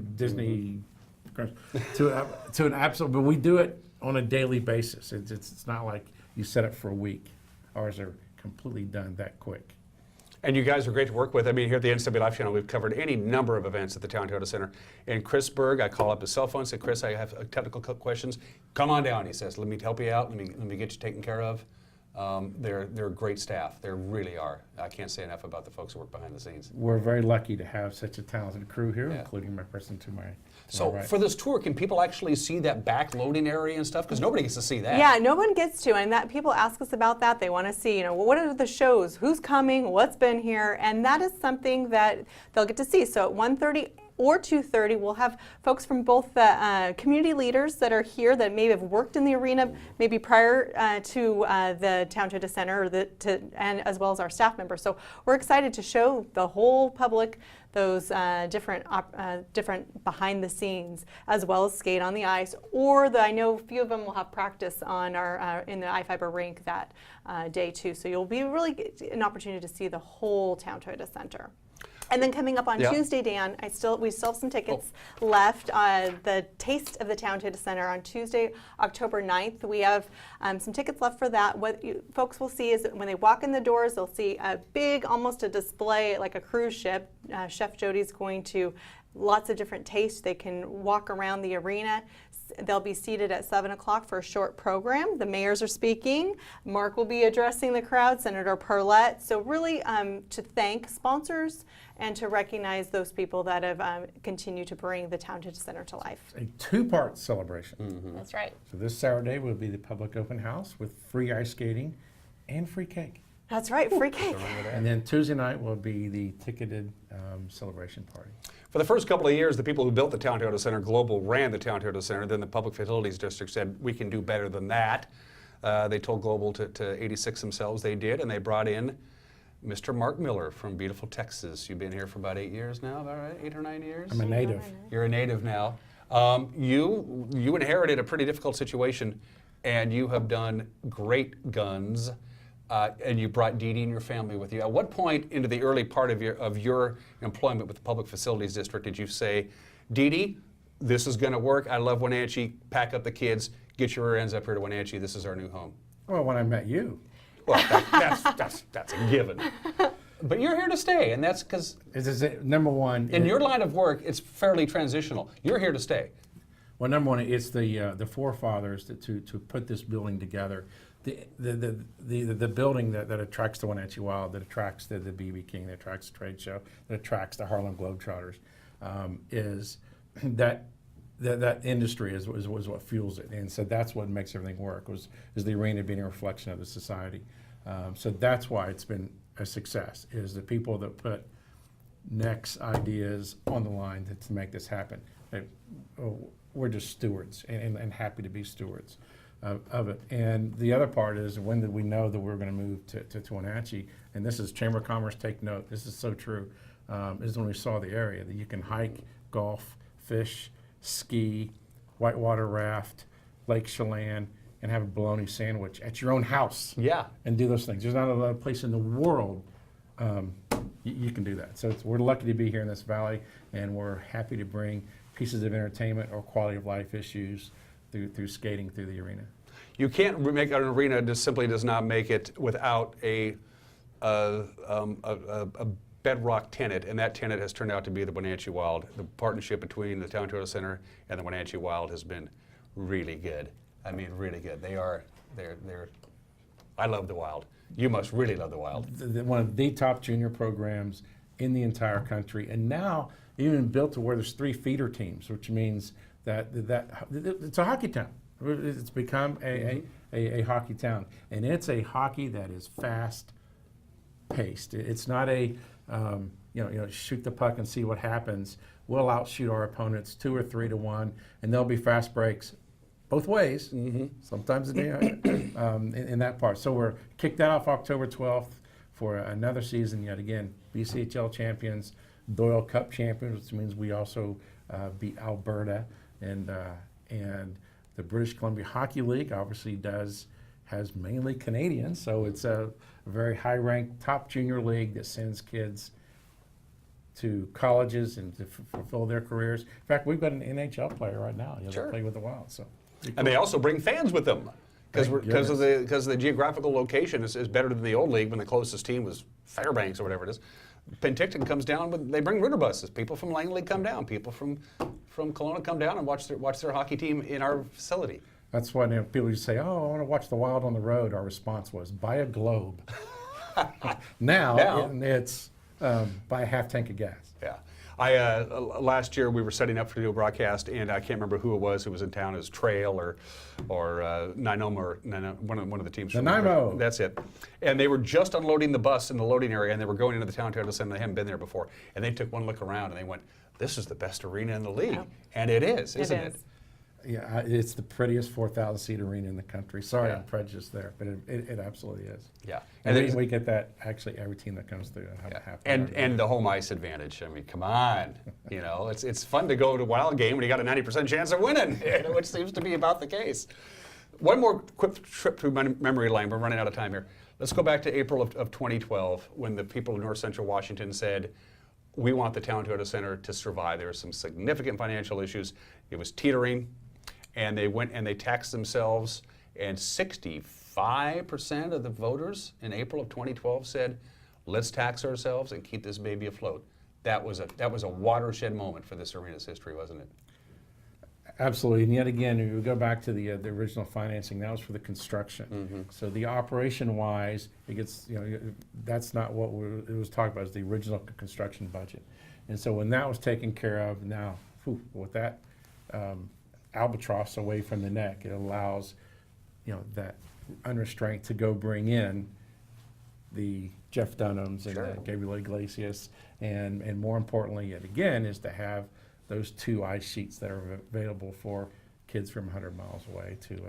to an absolute, but we do it on a daily basis. It's not like you set it for a week. Ours are completely done that quick. And you guys are great to work with. I mean, here at the NCW Life Channel, we've covered any number of events at the Town Toyota Center. And Chris Berg, I call up his cell phone, say, Chris, I have technical questions. Come on down, he says. Let me help you out. Let me get you taken care of. They're a great staff. They really are. I can't say enough about the folks who work behind the scenes. We're very lucky to have such a talented crew here, including my person to my So right. for this tour, can people actually see that back loading area and stuff? Because nobody gets to see that. Yeah, no one gets to, and that people ask us about that. They want to see, what are the shows, who's coming, what's been here, and that is something that they'll get to see. So at 1:30 or 2:30, we'll have folks from both the community leaders that are here that maybe have worked in the arena maybe prior to the Town Toyota Center, and as well as our staff members. So we're excited to show the whole public those different behind the scenes, as well as skate on the ice, or I know a few of them will have practice on our in the iFiber rink that day too. So you'll be really get an opportunity to see the whole Town Toyota Center. And then coming up on Tuesday, Dan, we still have some tickets left. The Taste of the Town Toyota Center on Tuesday, October 9th. We have some tickets left for that. What folks will see is that when they walk in the doors, they'll see a big, almost a display like a cruise ship. Chef Jody's going to lots of different tastes. They can walk around the arena. They'll be seated at 7 o'clock for a short program. The mayors are speaking. Mark will be addressing the crowd, Senator Perlette. So really to thank sponsors and to recognize those people that have continued to bring the Town Toyota Center to life. A two-part celebration. Mm-hmm. That's right. So this Saturday will be the public open house with free ice skating and free cake. That's right, free cake. And then Tuesday night will be the ticketed celebration party. For the first couple of years, the people who built the Town Toyota Center, Global, ran the Town Toyota Center. Then the Public Facilities District said, we can do better than that. They told Global to 86 themselves. They did, and they brought in Mr. Mark Miller from beautiful Texas. You've been here for about 8 years now, about right? 8 or 9 years? I'm a native. You're a native now. You inherited a pretty difficult situation, and you have done great guns. And you brought Dee Dee and your family with you. At what point into the early part of your employment with the Public Facilities District did you say, Dee Dee, this is going to work. I love Wenatchee. Pack up the kids. Get your rear ends up here to Wenatchee. This is our new home. Well, when I met you. Well, that's a given. But you're here to stay, and that's because number one. In your line of work, it's fairly transitional. You're here to stay. Well, number one, it's the forefathers to put this building together. The building that attracts the Wenatchee Wild, that attracts the BB King, that attracts the trade show, that attracts the Harlem Globetrotters, is that industry is what fuels it, and so that's what makes everything work. Is the arena being a reflection of the society? So that's why it's been a success. Is the people that put necks, ideas on the line to make this happen. We're just stewards and happy to be stewards of it. And the other part is, when did we know that we were going to move to Wenatchee? And this is Chamber of Commerce, take note, this is so true, is when we saw the area that you can hike, golf, fish, ski, whitewater raft, Lake Chelan, and have a bologna sandwich at your own house. Yeah. And do those things. There's not another place in the world you can do that. So we're lucky to be here in this valley, and we're happy to bring pieces of entertainment or quality of life issues through skating through the arena. You can't make an arena just simply does not make it without a bedrock tenet, and that tenet has turned out to be the Wenatchee Wild. The partnership between the Town Toyota Center and the Wenatchee Wild has been really good. I mean, really good. They're I love the Wild. You must really love the Wild. One of the top junior programs in the entire country, and now even built to where there's 3 feeder teams, which means that it's a hockey town. It's become a hockey town, and it's a hockey that is fast-paced. It's not a shoot the puck and see what happens. We'll outshoot our opponents 2 or 3 to 1, and there'll be fast breaks both ways. Sometimes in that part. So we're kicked that off October 12th for another season yet again. BCHL champions, Doyle Cup champions, which means we also beat Alberta, and the British Columbia Hockey League obviously has mainly Canadians, so it's a very high-ranked top junior league that sends kids to colleges and to fulfill their careers. In fact, we've got an NHL player right now that play with the Wild. So, and they also bring fans with them because of the geographical location is better than the old league when the closest team was Fairbanks or whatever it is. Penticton comes down, they bring river buses. People from Langley come down. People from Kelowna come down and watch their hockey team in our facility. That's why people used to say, "Oh, I want to watch the Wild on the road." Our response was, "Buy a Globe." Now it's buy a half tank of gas. Yeah. Last year we were setting up for the broadcast, and I can't remember who it was in town. It was Trail or Nanaimo, or one of the teams. Nanaimo. That's it. And they were just unloading the bus in the loading area, and they were going into the town Toyota Center. They hadn't been there before, and they took one look around and they went, "This is the best arena in the league," and it is, isn't it? Yeah, it's the prettiest 4,000-seat arena in the country. Sorry, I'm prejudiced there, but it absolutely is. Yeah, and we get that actually every team that comes through. And the home ice advantage. I mean, come on, it's fun to go to a Wild game when you got a 90% chance of winning, which seems to be about the case. One more quick trip through memory lane. We're running out of time here. Let's go back to April of 2012 when the people of North Central Washington said, "We want the town Toyota Center to survive." There were some significant financial issues. It was teetering. And they went and they taxed themselves, and 65% of the voters in April of 2012 said, "Let's tax ourselves and keep this baby afloat." That was a watershed moment for this arena's history, wasn't it? Absolutely, and yet again, we go back to the original financing. That was for the construction. So the operation-wise, it gets that's not what it was talked about. It was the original construction budget, and so when that was taken care of, now with that. Albatross away from the neck, it allows that unrestraint to go bring in the Jeff Dunhams and the Gabriel Iglesias, and more importantly yet again is to have those 2 ice sheets that are available for kids from 100 miles away to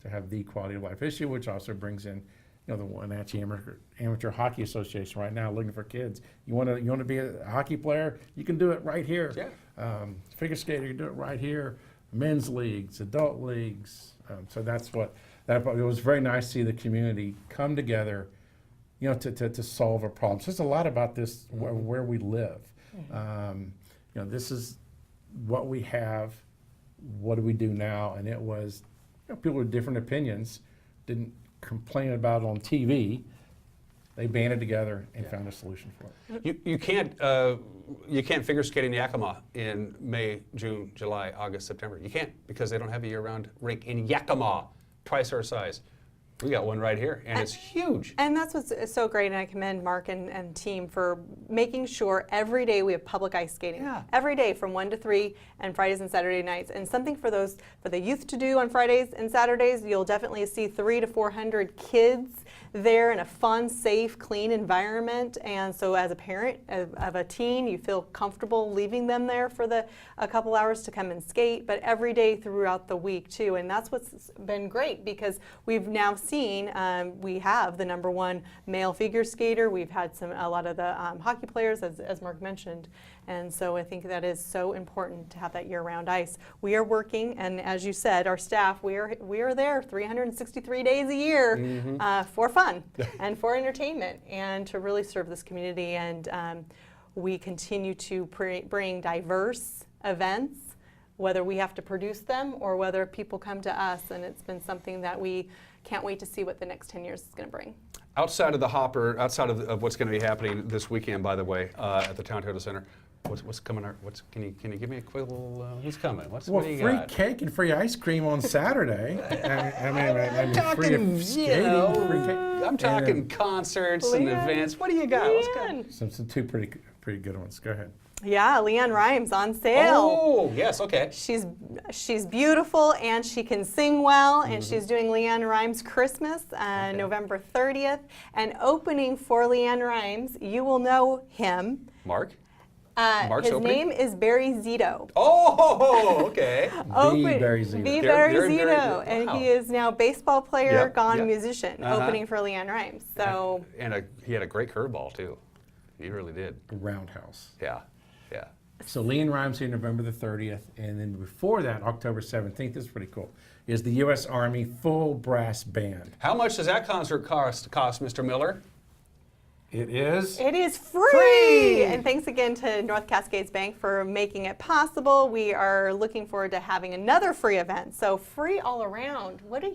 have the quality of life issue, which also brings in the Wenatchee Amateur Hockey Association right now looking for kids. You want to be a hockey player? You can do it right here. Figure skater, you can do it right here. Men's leagues, adult leagues. So that's what it was very nice to see the community come together, to solve a problem. So it's a lot about this where we live. This is what we have. What do we do now? And it was people with different opinions didn't complain about it on TV. They banded together and found a solution for it. You can't figure skate in Yakima in May, June, July, August, September. You can't, because they don't have a year-round rink in Yakima, twice our size. We got one right here, and it's huge. And that's what's so great, and I commend Mark and team for making sure every day we have public ice skating. Every day from 1 to 3, and Fridays and Saturday nights. And something for the youth to do on Fridays and Saturdays. You'll definitely see 300 to 400 kids there in a fun, safe, clean environment. And so as a parent of a teen, you feel comfortable leaving them there for a couple hours to come and skate, but every day throughout the week too. And that's what's been great, because we've now seen we have the #1 male figure skater. We've had a lot of the hockey players, as Mark mentioned. And so I think that is so important to have that year-round ice. We are working, and as you said, our staff, we are there 363 days a year for fun and for entertainment and to really serve this community. And we continue to bring diverse events, whether we have to produce them or whether people come to us. And it's been something that we can't wait to see what the next 10 years is going to bring. Outside of the hopper, outside of what's going to be happening this weekend, by the way, at the Town Toyota Center, what's coming? Can you give me a quick little? Who's coming? What do you free got? Cake and free ice cream on Saturday. I mean, talking, free skating, free cake. I'm talking concerts and events. What do you got? Let's go. Some two pretty good ones. Go ahead. Yeah, Leanne Rhymes on sale. Oh, yes, okay. She's beautiful and she can sing well, and she's doing Leanne Rhymes Christmas November 30th. And opening for Leanne Rhymes, you will know him. Mark? His name is Barry Zito. Oh, okay. The Barry Zito. The Barry Zito. And he is now baseball player, gone musician, opening for Leanne Rhymes. So. And he had a great curveball, too. He really did. Roundhouse. Yeah. So Leanne Rhymes here November the 30th, and then before that, October 17th, this is pretty cool, is the U.S. Army full brass band. How much does that concert cost, Mr. Miller? It is? It is free! And thanks again to North Cascades Bank for making it possible. We are looking forward to having another free event. So free all around. What are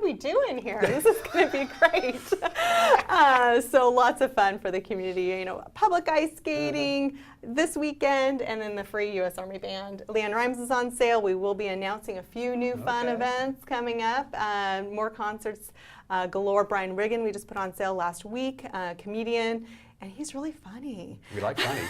we doing here? This is going to be great. So lots of fun for the community. You know, public ice skating this weekend, and then the free U.S. Army Band. Leanne Rhymes is on sale. We will be announcing a few new fun events coming up. More concerts galore. Brian Riggin, we just put on sale last week, comedian, and he's really funny. We like funny.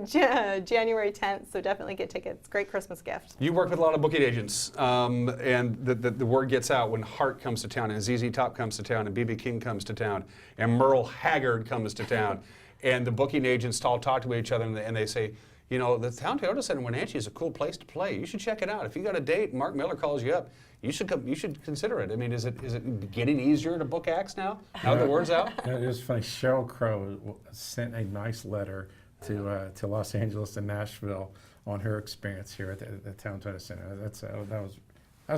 January 10th, so definitely get tickets. Great Christmas gift. You work with a lot of booking agents, and the word gets out when Hart comes to town, and ZZ Top comes to town, and B.B. King comes to town, and Merle Haggard comes to town, and the booking agents all talk to each other, and they say, you know, the Town Toyota Center in Wenatchee is a cool place to play. You should check it out. If you got a date and Mark Miller calls you up, you should come. You should consider it. I mean, is it getting easier to book acts now? Now the word's out. It was funny. Sheryl Crow sent a nice letter to Los Angeles and Nashville on her experience here at the Town Toyota Center. That's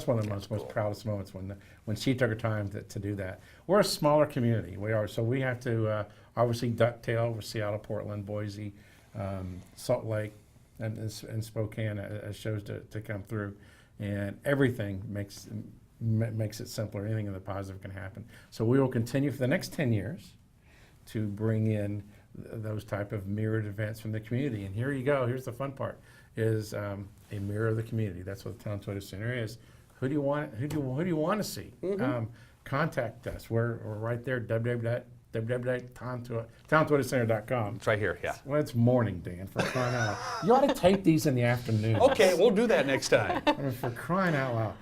one of the most proudest moments when she took her time to do that. We're a smaller community. We are, so we have to obviously ducktail with Seattle, Portland, Boise, Salt Lake, and Spokane as shows to come through, and everything makes it simpler. Anything in the positive can happen. So we will continue for the next 10 years to bring in those type of mirrored events from the community. And here you go. Here's the fun part: is a mirror of the community. That's what the Town Toyota Center is. Who do you want? Who do you want to see? Contact us. We're right there. www.towntoyotacenter.com. It's right here, yeah. Well, it's morning, Dan, for crying out loud. You ought to tape these in the afternoon. Okay, we'll do that next time. I mean, for crying out loud.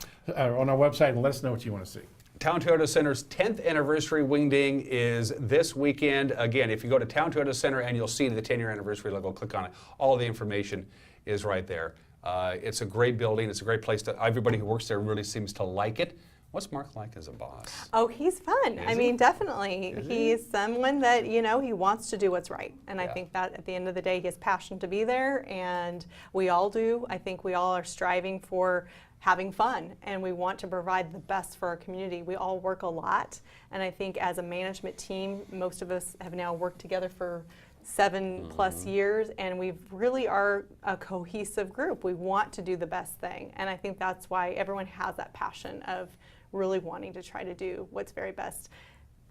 On our website, and let us know what you want to see. Town Toyota Center's 10th anniversary wingding is this weekend. Again, if you go to Town Toyota Center, and you'll see the 10-year anniversary logo, click on it. All the information is right there. It's a great building. It's a great place to. Everybody who works there really seems to like it. What's Mark like as a boss? Oh, he's fun. I mean, definitely. He's someone that, you know, he wants to do what's right. And I think that at the end of the day, he has passion to be there, and we all do. I think we all are striving for having fun, and we want to provide the best for our community. We all work a lot, and I think as a management team, most of us have now worked together for 7+ years, and we really are a cohesive group. We want to do the best thing, and I think that's why everyone has that passion of really wanting to try to do what's very best.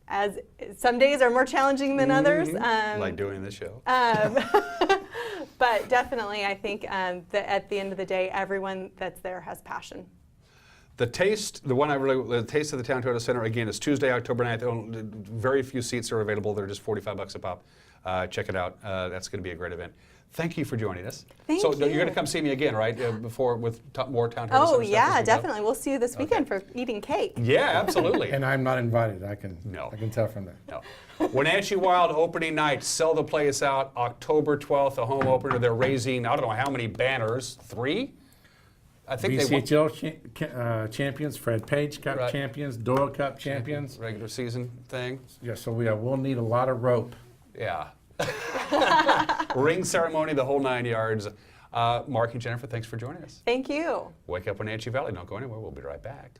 As some days are more challenging than others. Like doing this show. But definitely, I think that at the end of the day, everyone that's there has passion. The Taste, the Taste of the Town Toyota Center, again, is Tuesday, October 9th. Very few seats are available. They're just $45 a pop. Check it out. That's going to be a great event. Thank you for joining us. Thank you. So you're going to come see me again, right? Before with more Town Toyota Center Oh stuff yeah, as we definitely. We'll see you this weekend for eating cake. Yeah, absolutely. And I'm not invited. I can tell from that. No. Wenatchee Wild opening night. Sell the place out October 12th, a home opener. They're raising, I don't know how many banners. 3? I think BCHL champions, Fred Page Cup champions, Doyle Cup champions. Regular season thing. Yeah, so we'll need a lot of rope. Yeah. Ring ceremony, the whole 9 yards. Mark and Jennifer, thanks for joining us. Thank you. Wake Up Wenatchee Valley. Don't go anywhere. We'll be right back.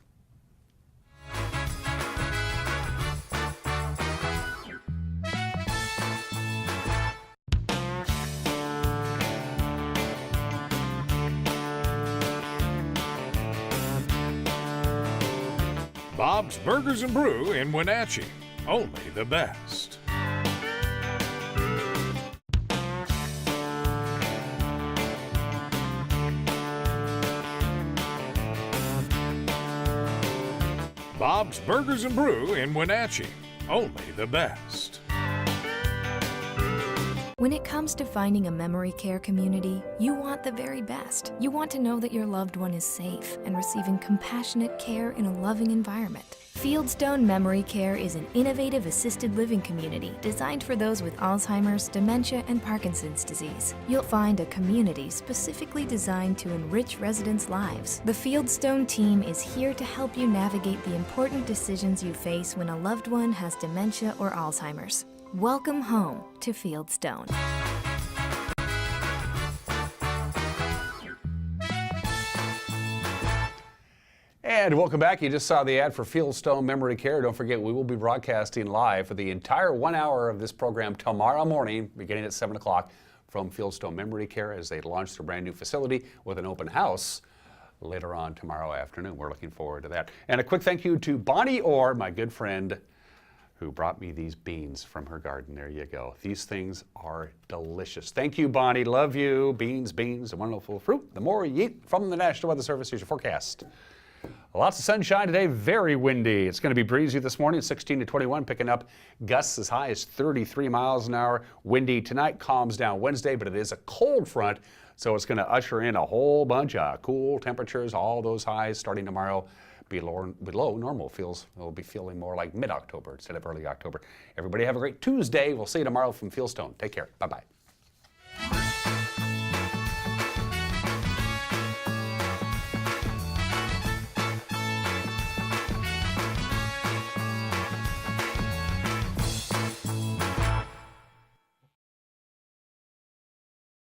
Bob's Burgers and Brew in Wenatchee. Only the best. Bob's Burgers and Brew in Wenatchee. Only the best. When it comes to finding a memory care community, you want the very best. You want to know that your loved one is safe and receiving compassionate care in a loving environment. Fieldstone Memory Care is an innovative assisted living community designed for those with Alzheimer's, dementia, and Parkinson's disease. You'll find a community specifically designed to enrich residents' lives. The Fieldstone team is here to help you navigate the important decisions you face when a loved one has dementia or Alzheimer's. Welcome home to Fieldstone. And welcome back. You just saw the ad for Fieldstone Memory Care. Don't forget, we will be broadcasting live for the entire 1 hour of this program tomorrow morning, beginning at 7 o'clock from Fieldstone Memory Care as they launch their brand new facility with an open house later on tomorrow afternoon. We're looking forward to that. And a quick thank you to Bonnie Orr, my good friend, who brought me these beans from her garden. There you go. These things are delicious. Thank you, Bonnie. Love you. Beans, a wonderful fruit. The more you eat. From the National Weather Service, here's your forecast. Lots of sunshine today, very windy. It's going to be breezy this morning, 16 to 21, picking up gusts as high as 33 miles an hour. Windy tonight, calms down Wednesday, but it is a cold front, so it's going to usher in a whole bunch of cool temperatures. All those highs starting tomorrow below normal. We'll be feeling more like mid-October instead of early October. Everybody have a great Tuesday. We'll see you tomorrow from Fieldstone. Take care. Bye-bye.